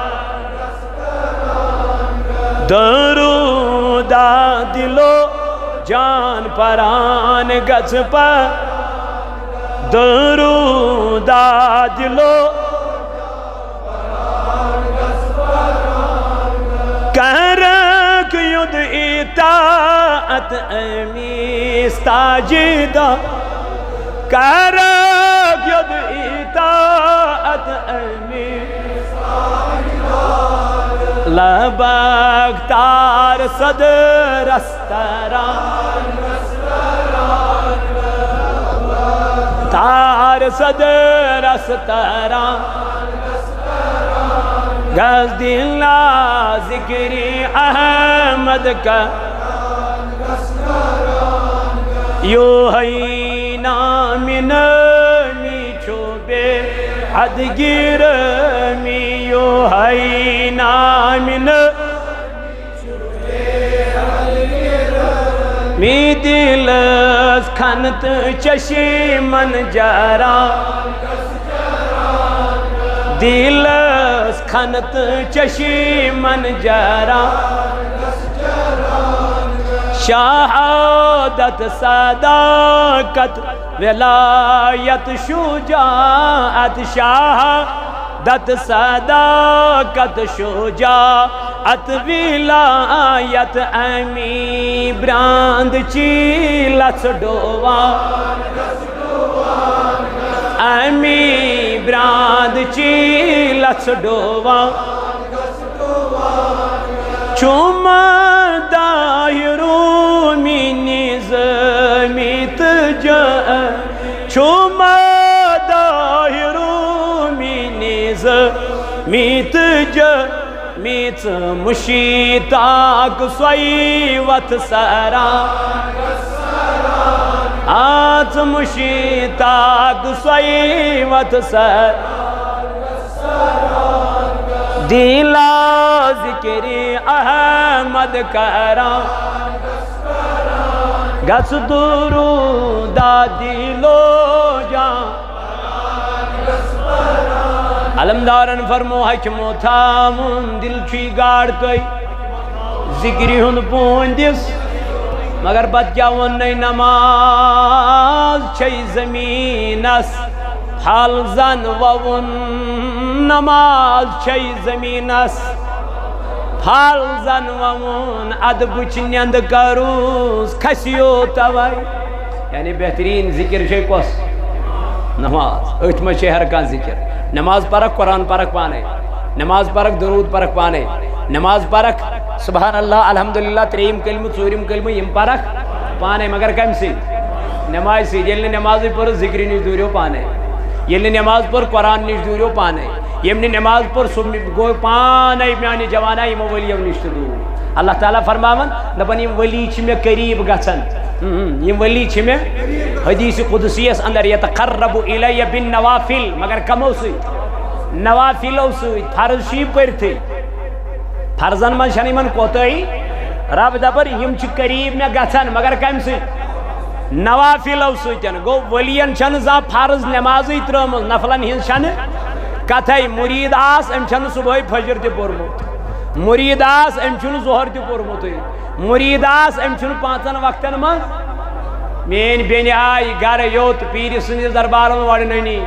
درودہ دلو جان پران گچ پر درودہ دلو کرک ید اطاعت امی استاجدہ کرک ید اطاعت امی لبک تار صدر استران تار صدر استران گز دلا ذکری احمد کا یو ہے نامن می چھوبے حد گیر می یو ہے نامن می دلس کھنت چشمن جران دلس کھنت چشمن جران شہادت صداقت ولایت شجاعت شہادت صداقت شجاعت ولایت امی براند چیلت ڈوان امی براند چیلت ڈوان چوم داہرو می نظمیت چوم داہرو می نظمیت میت مشیتاک سویوت سران آت مشیتاک سویوت سران دلا ذکری احمد کران گس درودہ دلو جان علمدارن فرمو حکمو تھامن دل چھی گاڑ کئی ذکری ہن پوندس مگر پت کیا ونی نماز چھ زمینس حال زن وون نماز چھ زمینس حال زن وون ادب چنیند کروز کھسیو توائی یعنی بہترین ذکر چھ کس نماز اتم چھ ہر کان ذکر نماز پرک قرآن پرک پانے نماز پرک درود پرک پانے نماز پرک سبحان اللہ الحمدللہ تریم کلمہ ژوٗرِم کلمہ یم پرک پانے مگر کم سی نماز سی یل نماز پر ذکر نش دوریو پانے یل نماز پر قرآن نش دوریو پانے یم نماز پر گو پانے میانی جوانا یم ولیو نش دور اللہ تعالیٰ فرماون دپن یم ولی چھ میں قریب گژھن یم ولی چھ میں حدیث قدسیس اندر یتقرب الی بالنوافل مگر کمو سی نوافلو سی فرض چھ پرتھی فرضن من چھنہ یمن کوتاہی رب دپر یم چھ قریب میں گژھن مگر کم سی نوافلو سۭتۍ گو ولین چھنہ زانٛہہ فرض نمازی ترٲمٕژ نفلن ہنز چھنہ کتھے مرید آس ام چھنہ صبح فجر تہ پوٚرمُت مرید آس ام چھنہ ظہر تہ پوٚرمُت مرید آس ام چھنہ 5 وقتن من مین بین آئی گھر یوت پیر سندس دربار وڑننی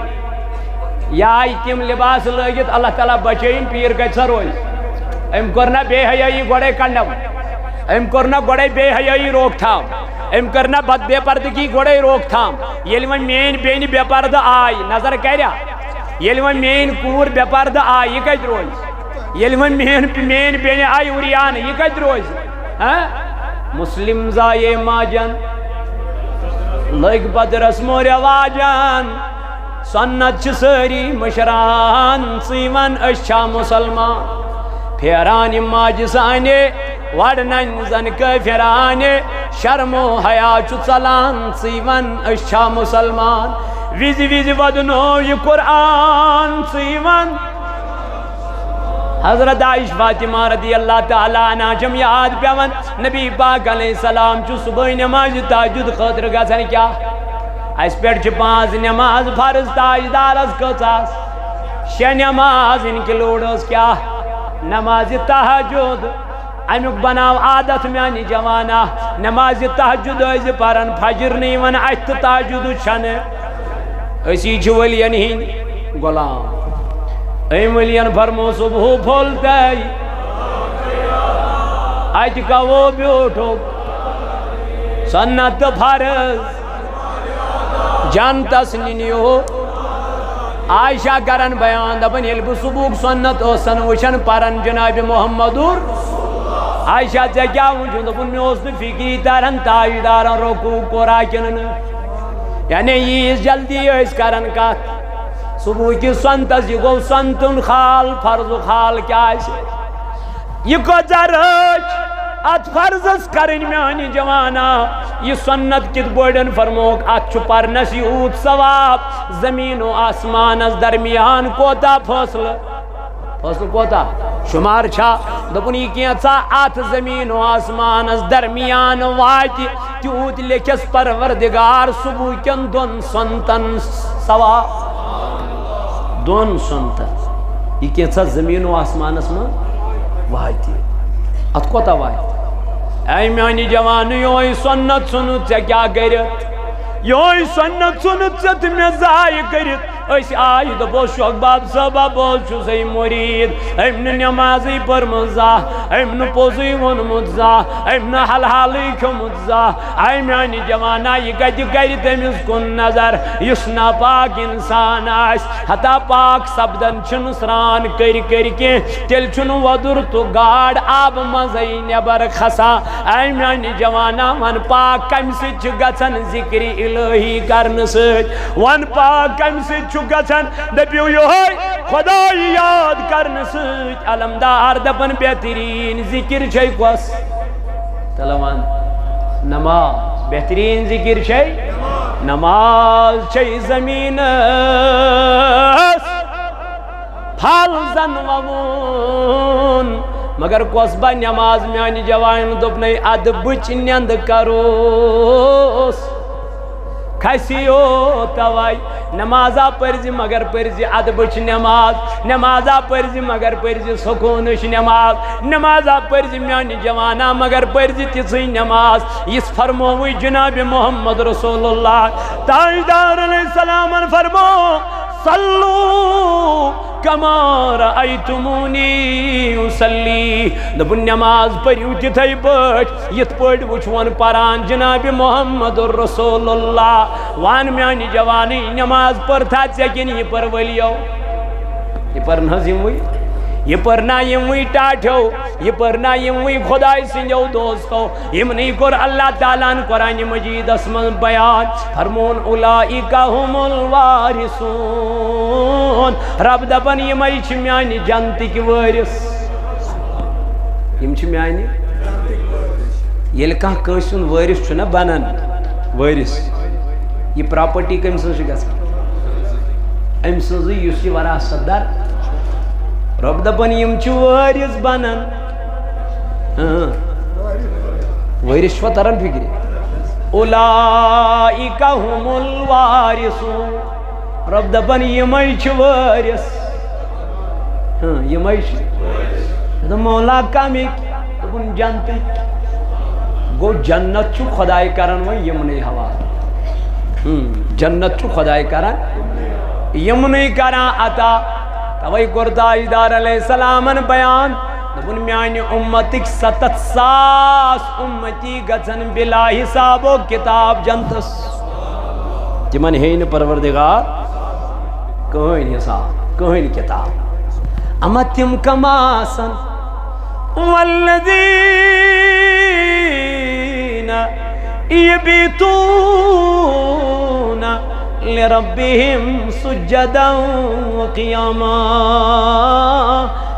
یہ آئی تم لباس لگت اللہ تعالیٰ بچین پیر کت سا روز ام کرنا بے حیائی گوڑے کنڈم ام کرنا گوڑے بے حیائی روک تھام ام کرنا بد بے پردگی گوڑے روک تھام یل ون مین بین بے پرد آئی نظر کریا یل ون مین کور بے پرد آئی یہ کت روز یل ون مین بین آئی اوریان یہ کت روز مسلم زائے ماجن لگ پت رسم و رواجان سنت چھ ساری مشران سیون اشا مسلمان پھیران ماج سانے وڑنن زن کفرانے شرم و حیا چھ ژلان سیون اشا مسلمان وز وز ودنو یہ قرآن سیون حضرت عائشہ فاطمہ رضی اللہ تعالیٰ عنہ جم یاد پیون نبی پاک علیہ السلام چھ صبح نماز تہجد خاطر گژھان کیا اس پیٹھ چھ 5 نماز فرض تاجدارس کچاس 6 نماز انکلوڈس کیا نماز تہجد امیک بناو عادت میانی جوانا نماز تہجد از پرن فجر نیون ات تہجد چھن اسی چھ villain Hind Ghulam a million فرمو صبح پھولتے اج کا وہ بیوٹھو سنت فرض جانتس نینیو عائشہ کرن بیان دبن یل بہ صبح سنت اوسن وچن پرن جناب محمدور عائشہ ژے کیا وچھن دبن مے اوس نہ فکری ترن تاجدارن رکوع کورا کنن یعنی یہ جلدی اس کرن کت صبح کی سنتس یہ گو سنتن خال فرض خال کیا یہ کو زرچ ات فرضس کرن میانی جوانا یہ سنت کت بڑن فرموک ات چھ پرنس یوت ثواب زمین و آسمان از درمیان کوتا فاصل کوتا شمار چھا دپنی کینچا ات زمین و آسمان از درمیان واتی تیوت لکھس پروردگار صبح کن دون سنتن ثواب دون سنتن یہ کینچا زمین و آسمان اس میں واتی ات کوتا واتی اے میانی جوان یوئی سنت سنت سے کیا کرت یوئی سنت سنت سے تمہیں ضائع کرت ایسی آئی دبو شوق باب سبا بول چھو سی مرید امن نمازی پر مزا امن پوزی ون مزا امن حل حالی کو مزا اے میانی جوانا یہ گج گری تمیز کن نظر یس نا پاک انسان آس حتا پاک سبدن چھن سران کر کے تل چھن ودر تو گاڑ آب مزئی نبر خسا اے میانی جوانا ون پاک کم سے گھن ذکری الہی کرن سچ ون پاک کم سے گھن دپیو یہ خدای یاد کرن سچ علمدار دپن بہترین ذکر چھے کس تلوان نماز بہترین ذکر چھے نماز چھے زمین پھل زن ومون مگر کس با نماز میانی جوان دپنے اد بچ نیند کروس کھسیو توائی نمازا پرزی مگر پرزی ادبچ نماز نمازا پرزی مگر پرزی سکونش نماز نمازا پرزی میانی جوانا مگر پرزی تیسی نماز اس فرموی جناب محمد رسول اللہ تاجدار علیہ السلام فرمو صلو کما رأیتمونی اصلی دبن نماز پریو تیتھائی پٹ یت پٹ وچھون پران جناب محمد رسول اللہ وان میانی جوانی نماز پر تھا چیکن یہ پر ولیو یہ پر نظیم ہوئی یہ پر نا یموی ٹاٹھو یہ پر نا یموی خدای سنجو دوستو یمنی کر اللہ تعالیٰ قرآن مجید اسم بیان فرمون اولائکا ہم الوارثون رب دپن یمائی چھ میانی جنتی کی وارث یم چھ میانی یل کہاں کسن وارث چھنا بنن وارث یہ پراپرٹی کم سنس گس ام سنس یس یہ وراثت دار رب دپن یم چھ وارث بنن وارث چھوا ترن فکری اولائکا ہم الوارثون رب دپن یمائی چھ وارث یمائی چھ مولا کامی دپن جنتی گو جنت چھ خدای کرن و یمنی حوالہ جنت چھو خدای کران یمنی کران عطا توئی کور تاجدار علیہ السلامن بیان دپن میانی امتک 700 امتی گژھن بلا حساب و کتاب جنتس تمن ہین پروردگار کہین حساب کہین کتاب اما تم کماسن والذین یبیتون لربهم سجدا وقیاما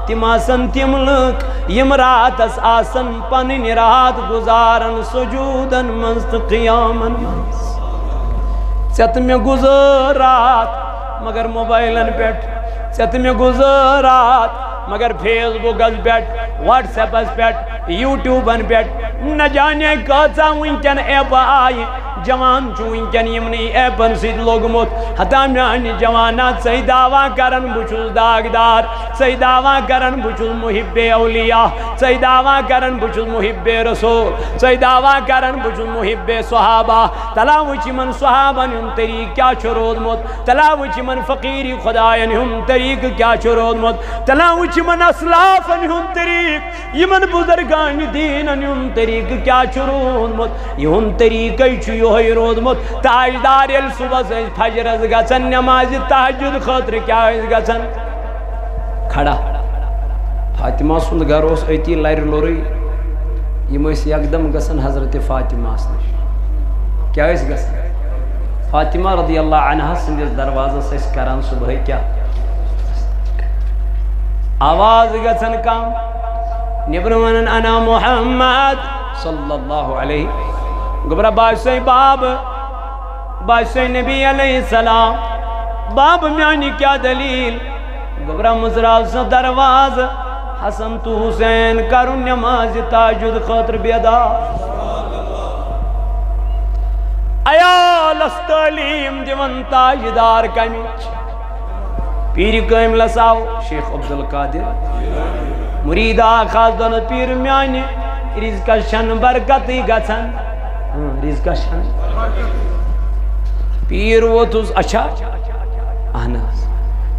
تم آسن تم لک یم راتس آسن پنن رات گزارن سجودن منست قیامن منست ژت میں گزر رات مگر موبائلن پیٹھ ژت میں گزر رات مگر فیس بکس پیٹھ واٹس ایپس پیٹھ یوٹیوبن پیٹھ نہ جانے کیژا ونکن ایپ آئی جوان چھو ونکن یمنی ایپن سۭتۍ لوگمت ہتا میانہِ جوانات صحیح دعویٰ کرن بہٕ چھُس داغدار صحیح دعویٰ کرن بہٕ چھُس محب اولیاء صحیح دعویٰ کرن بہٕ چھُس محب رسول صحیح دعویٰ کرن بہٕ چھُس محب صحابہ تلا وٕچھ یمن صحابن ہُنٛد طریقہٕ کیاہ چھُ روٗدمُت تلا وٕچھ یمن فقیٖری خۄدایَن ہُنٛد طریقہٕ کیاہ چھُ روٗدمُت تلا وٕچھ یمن اسلافن ہُنٛد طریقہٕ یمن بزرگانہِ دیٖنن ہُنٛد طریقہٕ کیاہ چھُ روٗدمُت یِہُنٛد طریقے چھُ یِہوٚے روٗدمُت تاجدار ییٚلہِ صُبحس ٲسۍ فجرس گژھان نمازِ تہجد خٲطرٕ کیاہ ٲسۍ گژھان کھڑا فاطمہ سُنٛد گھر اوس أتی لرِ لورٕے یِم ٲسۍ یکدم گژھان حضرت فاطمہس نِش کیاہ ٲسۍ گژھان فاطمہ رضی اللہ عنہا سٕنٛدِس دروازس ٲسۍ کران صبحٲے کیاہ آواز گژھان کم نیبرٕ ونان انا محمد صلی اللہ علیہ گبرا باسے باب باسے نبی علیہ السلام باب میانی کیا دلیل گبرا مزراو سا دروازہ حسن تو حسین کرن نماز تہجد خاطر بیدار عیالس تعلیم دیون تاجدار کمچ پیر قائم لساو شیخ عبدالقادر مریدہ خاص دون پیر میانی رزق شن برکتی گژھن رزق شن پیر ووتُس اچھا اہن حظ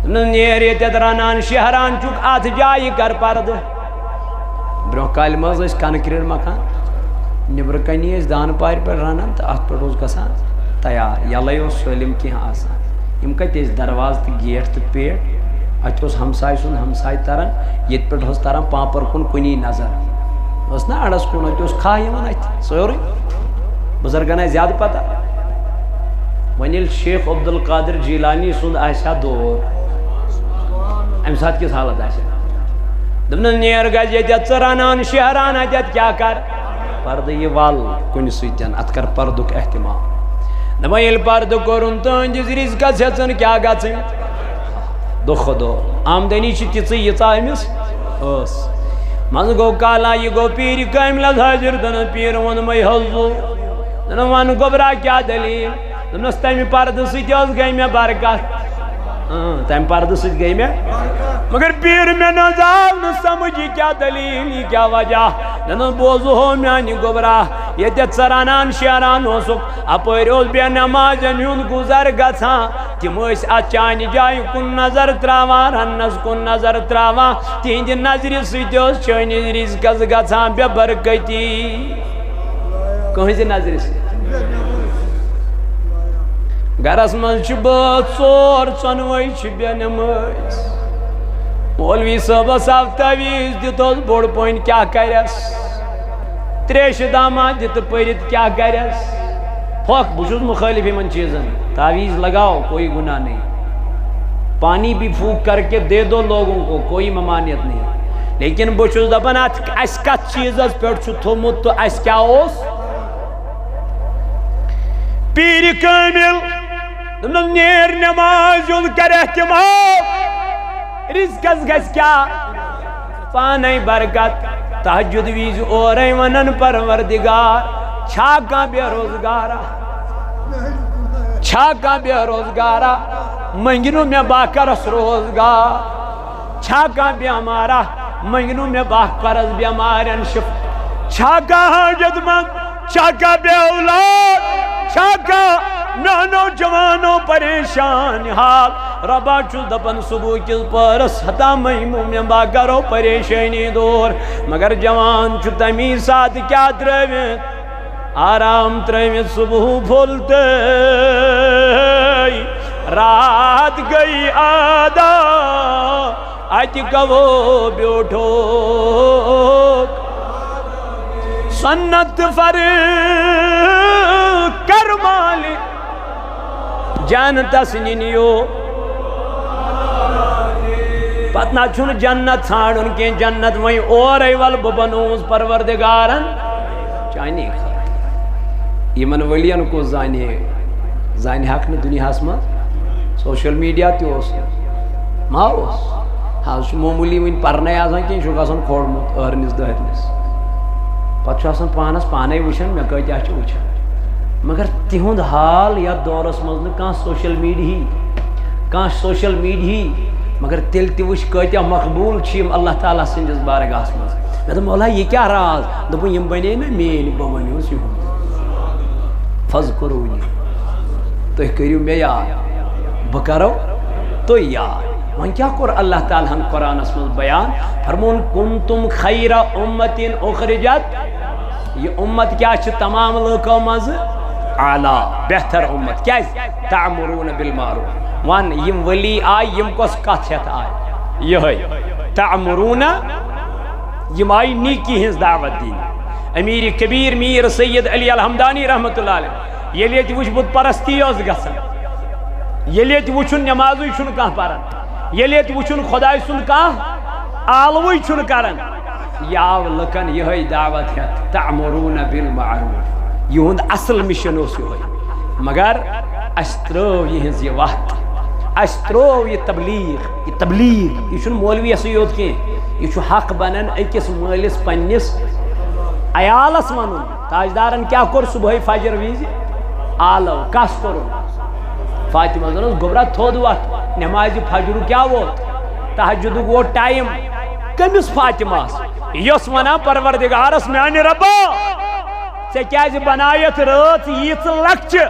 نیر ییٚتٮ۪تھ رنان شہران چھُکھ اتھ جایہِ کر پردٕ برونٛہہ کالہِ منٛز ٲسۍ کنکریٹ مکان نیبرٕ کنی ٲسۍ دانہٕ پارِ پٮ۪ٹھ رنان تہٕ اتھ پٮ۪ٹھ اوس گژھان تیار یلے اوس سٲلِم کینٛہہ آسان یِم کتہِ ٲسۍ دروازٕ تہٕ گیٹ تہٕ پیٹ اتہِ اوس ہمساے سُنٛد ہمساے تران ییٚتہِ پٮ۪ٹھ اوس تران پامپر کُن کُنی نظر ٲس نا اڑس کُن اتہِ اوس کھاہ یِوان اتہِ سورُے بزرگن آسہِ زیادٕ پتہ وۄنۍ ییٚلہِ شیخ عبدالقادر جیلانی سُنٛد آسہِ ہا دور امہِ ساتہٕ کِژھ حالت آسہِ دوٚپنس نیر گژھِ ییٚتٮ۪تھ ژٕ رنان شہران اتٮ۪تھ کیاہ کر پردٕ یہِ ول کُنہِ سۭتۍ اتھ کر پردُک احتمام دپان ییٚلہِ پردٕ کوٚرُن تُہنٛدِس رزقس ہیژن کیاہ گژھٕنۍ دۄہ کھۄتہٕ دۄہ آمدنی چھِ تِژٕے ییٖژاہ أمِس ٲس منٛزٕ گوٚو کالا یہِ گوٚو پیٖرِ کاملس حٲضِر دپان پیٖر ووٚنمَے حضوٗر دپان ون گوٚبرا کیاہ دلیٖل دپنس تمہِ پردٕ سۭتۍ ٲس گٔے مےٚ برکت تمہِ پردٕ سۭتۍ گٔے مےٚ مگر پیٖر مےٚ نہ حظ آو نہٕ سمجھ یہِ کیاہ دلیٖل یہِ کیاہ وجہ دپان بوزہو میانہِ گوٚبرا ییٚتٮ۪تھ ژٕ رنان شیران اوسُکھ اپٲرۍ اوس بے نمازٮ۪ن ہُنٛد گُزر گژھان تِم ٲسۍ اتھ چانہِ جایہِ کُن نظر تراوان رننس کُن نظر تراوان تِہنٛدِ نظرِ سۭتۍ اوس چٲنِس رزقس گژھان بے برکتی کٕہٕنٛزِ نظرِ سۭتۍ گرس منٛز چھِ بٲژ ژور ژۄنوَے چھِ بے نمٲز مولوی صٲبس آو تعویٖز دِتُس بوٚڑ پوٚنۍ کیاہ کرٮ۪س تریشہِ داماد دِتہٕ پٔرِتھ کیاہ کرٮ۪س پھۄکھ بہٕ چھُس مُخٲلِف یِمن چیٖزن تعویٖز لگاؤ کوئی گناہ نہیں پانی بھی پھوک کر کے دے دو لوگوں کو کوئی ممانعت نہیں لیکن بہٕ چھُس دپان اتھ اسہِ کتھ چیٖزس پٮ۪ٹھ چھُ تھوٚومُت تہٕ اسہِ کیاہ اوس پیٖرِ کامل دوٚپنس نیر نمازِ ہُنٛد کر احتمام رزقس گژھِ کیاہ پانے برکت تہجد وِزِ اورے ونان پروردگار چھا کانٛہہ بے روزگارا چھا کانٛہہ بے روزگارا منگنو مےٚ باکرس روزگار چھا کانٛہہ بیمارا منگنو مےٚ باکرس بیمارٮ۪ن شفا چھا کانٛہہ حاجت مند چھا کانٛہہ بے اولاد چھا کانٛہہ میانو جوانو پریشان حال ربا چھو دپن صبح کس پرس ہتا مومن با کرو پریشانی دور مگر جوان چھو تمی ساتھ کیا ترویت آرام ترویت صبح پھولتے رات گئی آدھا اچ کبو بیوٹھو سنت فر کرمالی جنت سنینیو پتنا چھن جنت ژھانڈن کی جنت وہیں اور ایوال ببنوز پروردگارن چانی یمن ولین کو زانی حق نے دنیا ہسما سوشل میڈیا تی اوس ما اوس ہاں معمولی ون پرنے آسان کی شو گژھان کھوڑمت ارنس دہرنس پتہ آسان پانس پانے وچھان مے کتیا چھ وچھان مگر تہند حال یا دورس مز کان سوشل میڈیا مگر تیل تہ وچھ کتیا مقبول چھ اللہ تعالیٰ سندس بارگاہس مز مے دوپ مولا یہ کیا راز دوپن یم بنے نا مین بہ ونیوس یہند فذکرونی تُہۍ کٔرِو مےٚ یاد بہٕ کرو تُہۍ یاد وۄنۍ کیٛاہ کوٚر اللہ تعالیٰ ہن قرآنس منٛز بیان فرمون کنتم خیر امت اخرجت یہ امت کیا چھِ تمام لوکو منٛز اعلیٰ بہتر امت کیٛازِ تعمرون بالمعروف ون یم ولی آیہِ یم کۄس کتھ ہٮ۪تھ آیہِ یِہوٚے تعمرون یم آیہِ نیکی ہٕنٛز دعوت دِنہِ امیر کبیر میر سید علی الحمدانی رحمت اللہ علیہ ییٚلہِ ییٚتہِ وٕچھ بُت پرستی ٲس گژھان ییٚلہِ ییٚتہِ وٕچھُن نٮ۪مازٕے چھُنہٕ کانٛہہ پران ییٚلہِ ییٚتہِ وٕچھُن خۄداے سُنٛد کانٛہہ عالوٕے چھُنہٕ کران یہِ آو لُکن یِہوٚے دعوت ہٮ۪تھ تعمرون بالمعروف یِہُنٛد اصل مِشن اوس یِہوٚے مگر اَسہِ ترٛٲو یِہٕنٛز یہِ وَتھ اَسہِ ترٛوو یہِ تبلیغ یہِ چھُنہٕ مولوِیَسٕے یوت کینٛہہ یہِ چھُ حق بنان أکِس مٲلِس پنٛنِس عیالس ونُن تاجدارن کیا کوٚر صبحٲے فجر وِزِ آلو کس کوٚرُن فاطمہ دوٚپنس گوٚبرا تھوٚد وتھ نٮ۪مازِ فجرُک کیٛاہ ووت تہجدُک ووت ٹایم کٔمِس فاطمہس یۄس ونان پروردگارس میانہِ ربا ژےٚ کیٛازِ بنایتھ رٲژ ییٖژ لۄکچہِ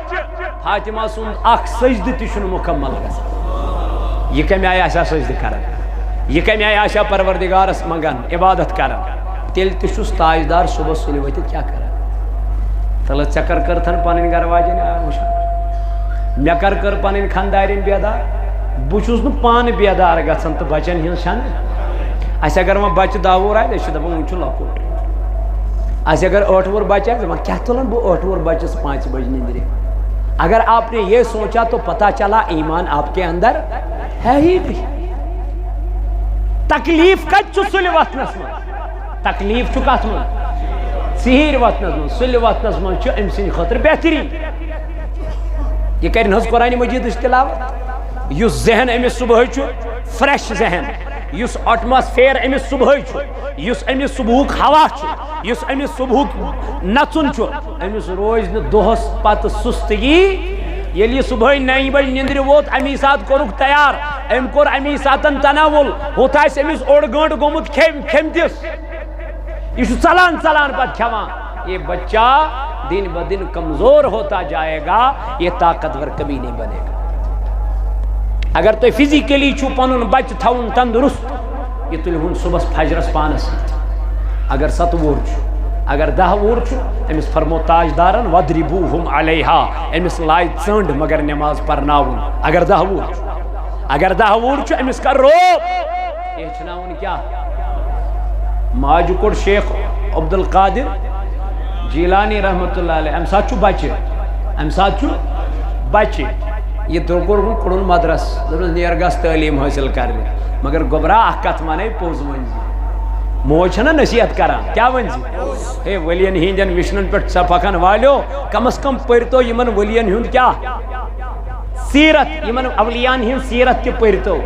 فاطمہ سُنٛد اکھ سجدٕ تہِ چھُنہٕ مُکمل گژھان یہِ کمہِ آیہِ آسیا سجدٕ کران یہِ کمہِ آیہِ آسیا پروردگارس منگان عبادت کران تیٚلہِ تہِ چھُس تاجدار صبحس سُلہِ ؤتھِتھ کیٛاہ کران تلہٕ ژےٚ کٔرتھن پنٕنۍ گرٕ واجٮ۪ن وٕچھان مےٚ کٔر پنٕنۍ خاندارٮ۪ن بیدار بہٕ چھُس نہٕ پانہٕ بیدار گژھان تہٕ بچن ہٕنٛز چھنہٕ اَسہِ اگر وۄنۍ بچہِ دہ وُہُر آسہِ أسۍ چھِ دپان وۄنۍ چھُ لۄکُٹ اَسہِ اگر 8 وُہُر بچہِ آسہِ دپان کیٛاہ تُلن بہٕ 8 وُہُر بچس 5 بجے نندرِ اگر آپ نے یہ سوچا تو پتا چلا ایمان آپ کے اندر ہے ہی نہیں تکلیف کت چھُ سُلہِ وتھنس منٛز تکلیف چھُ کتھ منٛز ژیٖرۍ وتھنس منٛز سُلہِ وتھنس منٛز چھُ أمۍ سٕنٛدِ خٲطرٕ بہتریٖن یہ کرِ حظ قرآنِ مجیدٕچ تلاوت یُس ذہن أمِس صبحٲے چھُ فرٛٮ۪ش ذہن یُس ایٹماسفیر أمِس صبحٲے چھُ یُس أمِس صبحُک ہوا چھُ یُس أمِس صبحُک نژُن چھُ أمِس روزِ نہٕ دۄہس پتہٕ سُستگی ییٚلہِ یہِ صبحٲے 9 بجہِ نِندرِ ووت امی ساتہٕ کوٚرُکھ تیار أمۍ کوٚر امی ساتہٕ تناوُل ہُتھ آسہِ أمِس اوٚڑ گٲنٛٹہٕ گوٚمُت کھیٚمتِس یہ چھُ ژلان پتہٕ کھٮ۪وان یہ بچہ دن بدن کمزور ہوتا جائے گا یہ طاقتور کبھی نہیں بنے گا اگر تو فزیکلی چھو پنن بچہ تھاؤن تندرست یہ تلہون صبح فجرس پانس اگر 7 وُہُر چھُ اگر 10 وُہُر چھُ امس فرمو تاجدارن وَضْرِبُوهُمْ عَلَيْهَا امس لاج ژنڈ مگر نماز پرناون اگر 10 وُہُر چھُ اگر 10 وُہُر چھُ امس کر روب ہیٚچھناوُن کیا ماجہِ کوٚڑ شیخ عبدالقادر جیلانی رحمت اللہ علیہ امہِ ساتہٕ چھُ بچہِ امہِ ساتہٕ چھُ بچہِ یہ کوٚرُن کوٚڑُن مدرس دوٚپنس نیر گژھ تعلیٖم حٲصِل کرنہِ مگر گوٚبرا اکھ کتھ ونے پوٚز ؤنۍ زِ موج چھنا نصیحت کران کیا ؤنۍ زِ ہے ؤلین ہِنٛدٮ۪ن وِشنن پٮ۪ٹھ ژٕ پکان والیو کم از کم پٔرتو یِمن ؤلین ہُنٛد کیا سیرت یِمن اولیان ہٕنٛز سیرت تہِ پٔرتو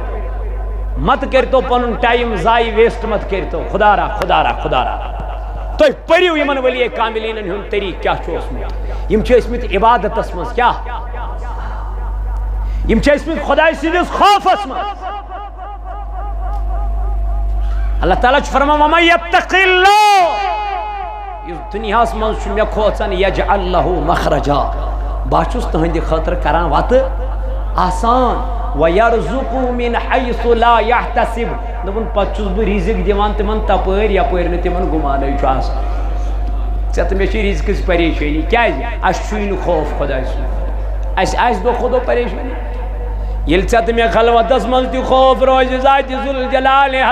مت کٔرتو پنُن ٹایم ضایع ویسٹ مت کٔرتو خدا را خدا را خدا را تُہۍ پٔرِو یِمن ؤلیے کاملینن ہُنٛد طریٖقہٕ کیٛاہ چھُ اوسمُت یِم چھِ ٲسمٕتۍ عبادتس منٛز کیٛاہ یِم چھِ ٲسمٕتۍ خۄداے سٕنٛدِس خوفس منٛز اللہ تعالیٰ چھُ فرمان وَمَن یَتَّقِ اللَّهَ یُس دُنیاہس منٛز چھُ مےٚ کھوژان یجعل لَہُ مخرجا بہٕ تُہٕنٛدِ خٲطرٕ کران وَتہٕ آسان وَيَرْزُقُهُ مِنْ حَيْثُ لَا يَحْتَسِبُ دوٚپُن پتہٕ چھُس بہٕ رِزِق دِوان تِمن تپٲرۍ یپٲرۍ نہٕ تِمن گُمانٕے چھُ آسان ژےٚ تہٕ مےٚ چھِ رِزقٕچ پریشٲنی کیٛازِ اَسہِ چھُے نہٕ خوف خۄداے سُنٛد اَسہِ آسہِ دۄہ کھۄتہٕ دۄہ پریشٲنی ییٚلہِ ژےٚ تہٕ مےٚ خلوتس منٛز تہِ خوف روزِ ذاتِ ذوالجلالِ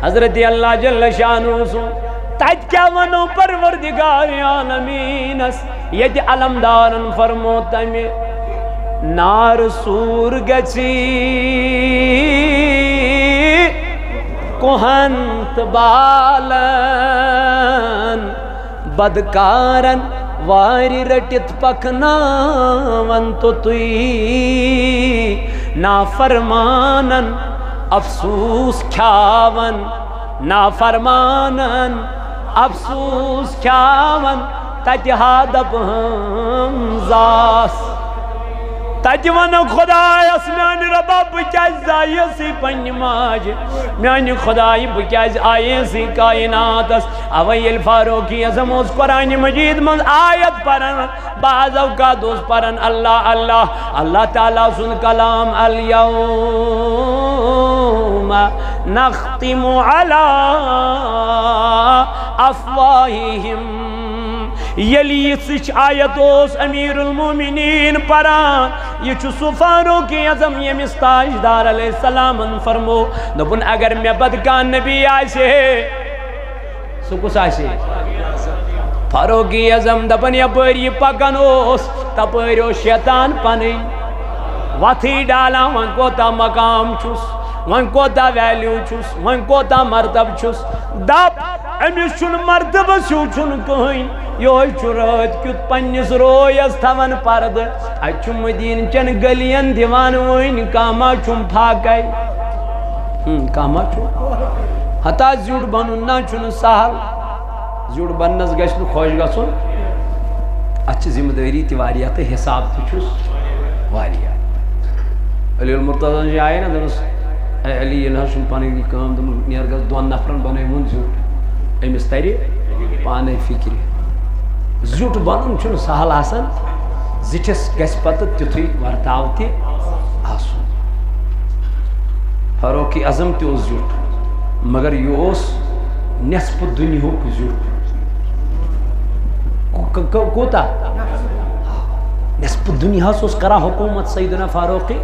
حضرت اللہ جل شانہ سُنٛد تَتہِ کیٛاہ وَنو پروردگارِ عالمیٖنس ییٚتہِ علمدارن فرمو تمہِ نار سوٗر گژھِ کوہن تہٕ بالن بدکارن وارِ رٔٹِتھ پکناون توٚتُے نافرمانن افسوس کھیاون نافرمانن افسوس کھیاون تتہِ ہادپ ہمزاس تتہِ ونو خۄدایس میانہِ رۄبا بہٕ کیٛازِ زاییٚسٕے پننہِ ماجہِ میانہِ خۄدایہِ بہٕ کیٛازِ آییٚسٕے کایناتس اوے ییٚلہِ فاروقی اعظم اوس قرآنِ مجیٖد منٛز آیت پران بعض اوقات اوس پران اللہ اللہ اللہ تعالیٰ سُنٛد کلام الیوم نختم علی افواہہم ییٚلہِ یِژھٕچ آیت اوس امیر المومنین پران یہ چھُ سُہ فاروقی اعظم ییٚمِس تاجدار علیہ السلامن فرمو دوٚپُن اگر مےٚ پتہٕ کانٛہہ نبی آسہِ ہے سُہ کُس آسہِ ہے فاروقی اعظم دپان یپٲرۍ یہِ پکان اوس تپٲرۍ اوس شیطان پنٕنۍ وتھٕے ڈالان وۄنۍ کوتاہ مقام چھُس وۄنۍ کوتاہ ویلیوٗ چھُس وۄنۍ کوتاہ مرتب چھُس دپ أمِس چھُنہٕ مرتبس ہیوٗ چھُنہٕ کٕہٕنۍ یِہوے چھُ رٲتھ کیُتھ پننِس رویس تھاوان پردٕ اتہِ چھُ مدیٖنہٕ چٮ۪ن گلین دِوان وٕنۍ کانٛہہ ما چھُم پھاکے کانٛہہ ما چھُ ہتا زیُٹھ بنُن نہ چھُنہٕ سہل زیُٹھ بننس گژھِ نہٕ خۄش گژھُن اتھ چھِ ذمہٕ دٲری تہِ واریاہ تہٕ حساب تہِ چھُس واریاہ علی المرتضیٰ جی آیے نا دوٚپنس اے علی ییٚلہِ حظ چھُنہٕ پنٕنۍ یہِ کٲم دوٚپُن نیر گژھ دۄن نفرن بنٲیہُن زیُٹھ أمِس ترِ پانے فکرِ زیُٹھ بنُن چھُنہٕ سہل آسان زِٹھِس گژھِ پتہٕ تیُتھُے ورتاو تہِ آسُن فاروقی اعظم تہِ اوس زیُٹھ مگر یہِ اوس نٮ۪صفہٕ دُنیہُک زیُٹھ کوٗتاہ نٮ۪صفہٕ دُنیاہس اوس کران حکوٗمت سیدنا فاروقی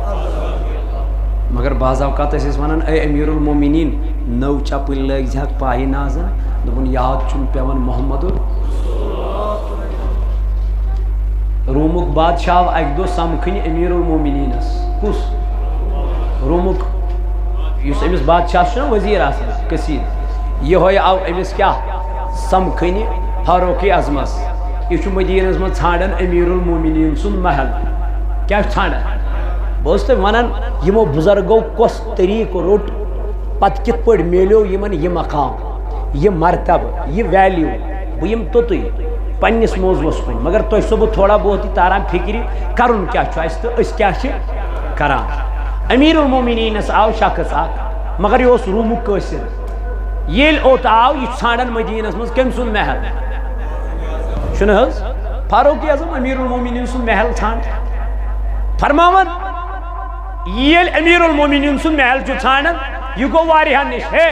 مگر بعض اوقات ٲسۍ أسۍ ونان اے امیر المومنین نٔو چپٕنۍ لٲگۍ زِہکھ پایہِ نازن دوٚپُن یاد چھُم پیوان محمدُر رومُک بادشاہ آو اکہِ دۄہ سمکھٕنہِ امیر المومنیٖنس کُس رومُک یُس أمِس بادشاہ چھُنہ وزیٖر آسان کثیٖر یِہوے آو أمِس کیٛاہ سمکھٕنہِ فاروقی اعظمس یہِ چھُ مدیٖنس منٛز ژھانڈان امیر المومنیٖن سُنٛد محل کیٛاہ چھُ ژھانڈان بہٕ اوسُس تۄہہِ ونان یِمو بُزرگو کۄس طریٖقہٕ روٚٹ پتہٕ کِتھ پٲٹھۍ میلیو یِمن یہِ مقام یہِ مرتبہٕ یہِ ویلیوٗ بہٕ یِمہٕ توٚتُے پننِس موضوٗعس کُن مگر تۄہہِ چھُسو بہٕ تھوڑا بہت یہِ تاران فِکرِ کرُن کیٛاہ چھُ اَسہِ تہٕ أسۍ کیٛاہ چھِ کران امیر المومنیٖنس آو شخص اکھ مگر یہِ اوس روٗمُک قٲصِر ییٚلہِ اوٚت آو یہِ چھُ ژھانڈان مدیٖنس منٛز کٔمۍ سُنٛد محل چھُنہٕ حظ فاروقی اعظم امیر المومنیٖن سُنٛد محل ژھانڈ فرماوان ییٚلہِ امیر المومنیٖن سُنٛد محل چھُ ژھانڈان یہِ گوٚو واریاہن نِش ہے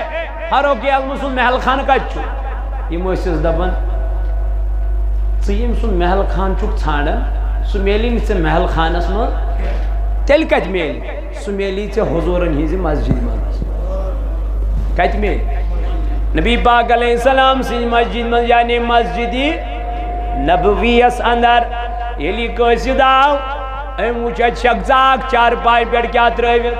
فاروقی اعظم سُنٛد محل خانہٕ کتہِ چھُ یِم ٲسِس دپان ژٕ ییٚمۍ سُنٛد محل خان چھُکھ ژھانڈان سُہ میلی نہٕ ژےٚ محل خانس منٛز تیٚلہِ کتہِ میلہِ سُہ میلی ژےٚ حضوٗرن ہِنٛزِ مسجدِ منٛز کتہِ میلہِ نبی پاک علیہ السلام سٕنٛزِ مسجد منٛز یعنی مسجدِ نبویَس اندر ییٚلہِ یہِ قٲصِد آو أمۍ وٕچھ اَتہِ شخژاک چارپاے پٮ۪ٹھ کیٛاہ ترٲوِتھ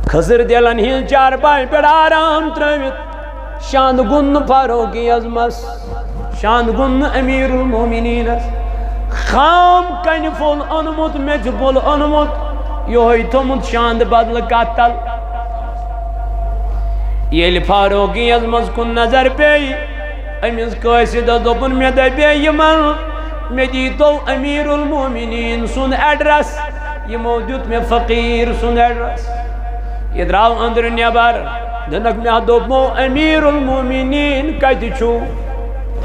کھٔزٕر دِلن ہِنٛز چارپاے پٮ۪ٹھ آرام ترٲوِتھ شانٛد گوٚن نہٕ فاروقی اعظمس شانٛد گوٚن نہٕ امیر المومنیٖنس خام کنہِ پھوٚل اوٚنمُت میٚژِ پھوٚل اوٚنمُت یِہوے تھوٚمُت شانٛد بدلہٕ کتھ تل ییٚلہِ فاروقی اعظمس کُن نظر پیٚیہِ أمِس قٲصِدس دوٚپُن مےٚ دپے یِمن مےٚ دیٖتو امیر المومنیٖن سُنٛد ایڈرس یِمو دیُت مےٚ فقیٖر سُنٛد ایڈرس یہِ درٛاو أنٛدرٕ نٮ۪بر دوٚپنکھ مےٚ دوٚپمو امیر المومنیٖن کتہِ چھُو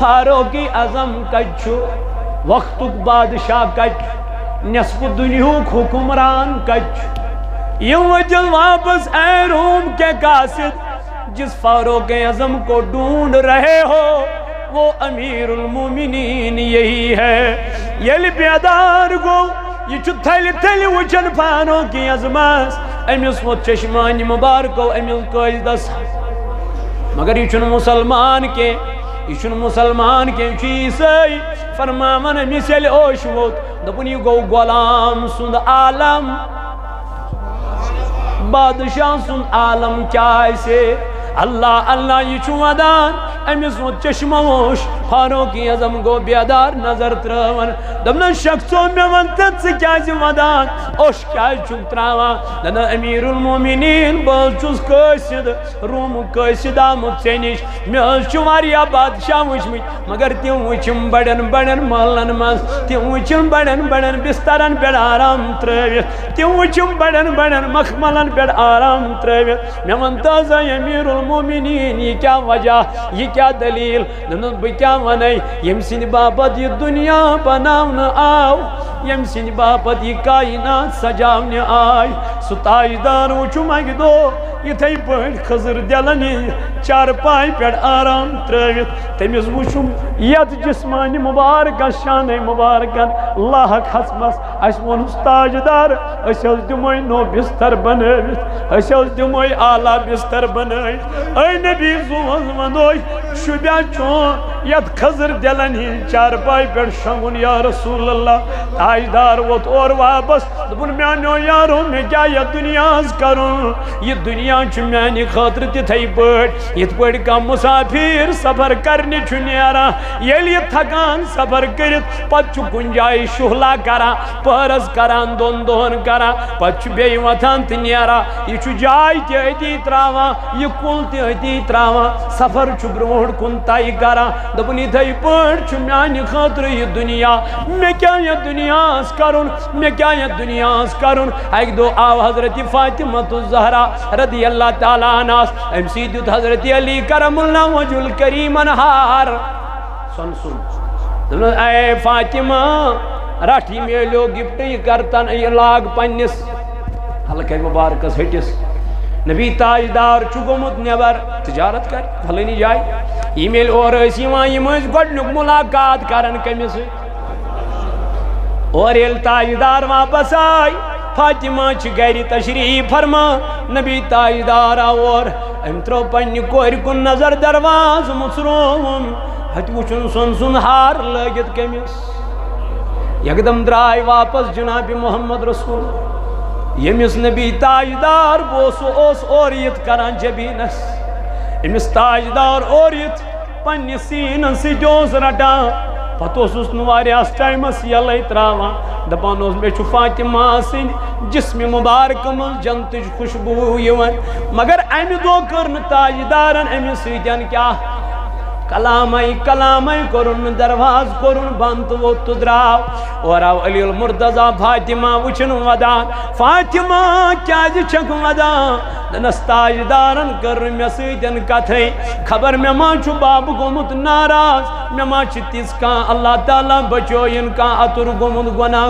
فاروق اعظم کچھو وقت بادشاہ کچھ نصف دنیا حکمران کچھ یہ وجل واپس اے روم کے قاصد جس فاروق اعظم کو ڈھونڈ رہے ہو وہ امیر المومنین یہی ہے یل بیدار گو یہ چھو تھلی تھلی وچن فاروق اعظمس امس وہ چشمانی مبارکو امس قائدس مگر یہ چھن مسلمان کے عیسائی فرماون امس یل اوش ووت دپن یہ گو غلام سند عالم بادشاہ سند عالم کیا سے اللہ اللہ یہ چھو ودان امس وہ چشموش فاروق اعظم گو بیدار نظر تراون دپن شخصو میں ونتت سے کیا جی ودان اوش کیا چھک تراون دپن امیر المومنین بل چھس قاصد روم قاصد آمد سے نش میں چھو واریا بادشاہ وچمت مگر تم وچم بڑن بڑن محلن مز تم وچم بڑن بڑن بسترن پہ آرام ترویت تم وچم بڑن بڑن مخملن پہ آرام ترویت میں ونتازہ امیر المومنین یہ کیا وجہ یہ کیا دلیل دنوں بہ کیا ونائی یم سن باپت یہ دنیا بناون آو یم سن باپت یہ کائنات سجاون آئی سو تاجدار وچو مگ دو یہ تھے پڑھ خضر دلنی چار پائی پیڑ آرام ترویت تمیز وچو ید جسمانی مبارک شان مبارکن اللہ حسمس اس ونس تاجدار اس دموئی نو بستر بنویت اس دموئی آلہ بستر بنویت اے نبی زوز ونوئی شبیا چون ید خضر دلنی چار پائی پیڑ شنگن یا رسول اللہ تاجدار ووت اور واپس دبن میانو یارو میں کیا یہ دنیا کروں یہ دنیا چھ میانی خاطر تتھائی پڑھ یہ پڑھ کا مسافر سفر کرنی چھ نیارا یہ تھکان سفر کرت پت چھ گنجائی شہلا کرا پرز کران دون دون کرا پت چھ بے وطن تنیارا یہ چھ جائی تیتی تراوا یہ کل تیتی تراوا سفر چھ بروڑ کن تائی کرا دبنی تھائی پڑھ چھ میانی خاطر یہ دنیا میں کیا یہ دنیا کرن میں کیا یہ دنیا کرن ایک دو آو حضرت فاطمہ الزہرا رضی اللہ تعالیٰ عنہ ام سیدیت حضرت علی کرم اللہ وجہ الکریم انہار سن سن اے فاطمہ راٹھی میلیو گفٹی کرتن لاگ پنس حلقہ مبارکس ہٹس نبی تاجدار چگمت نیبر تجارت کر پھلنی جائے ای میل اور اسی وہاں یہ گوڑنک ملاقات کرن کمیس اور یل تاجدار واپس آئی فاطمہ چھ گھری تشریف فرما نبی تاجدار اور ام ترو پنی کور کن نظر درواز مسروم ہت وچن سن سن ہار لگت کمیس یکدم درائی واپس جناب محمد رسول یمس نبی تاجدار بوسو اوس اوریت کران جبینس امس تاجدار اوریت پنی سین سی جوز رٹا پتوس اس نواریاس ٹائمس یلی تراوان دپان اس میں چھو فاطمہ سن جسم مبارک مل جنتج خوشبو یون مگر امی دو کرن تاجدارن امی سیدین کیا کلامی کرن درواز کرن بانت وہ تدراو اور آو علی المرتضی فاطمہ وچن ودان فاطمہ کیا جی چک ودان دنس تاجدارن کرن میں سیدین کتھے خبر میں ماں چھو باب گمت ناراض میں ماں چھ تیس کا اللہ تعالیٰ بچو ان کا اتر گمت گناہ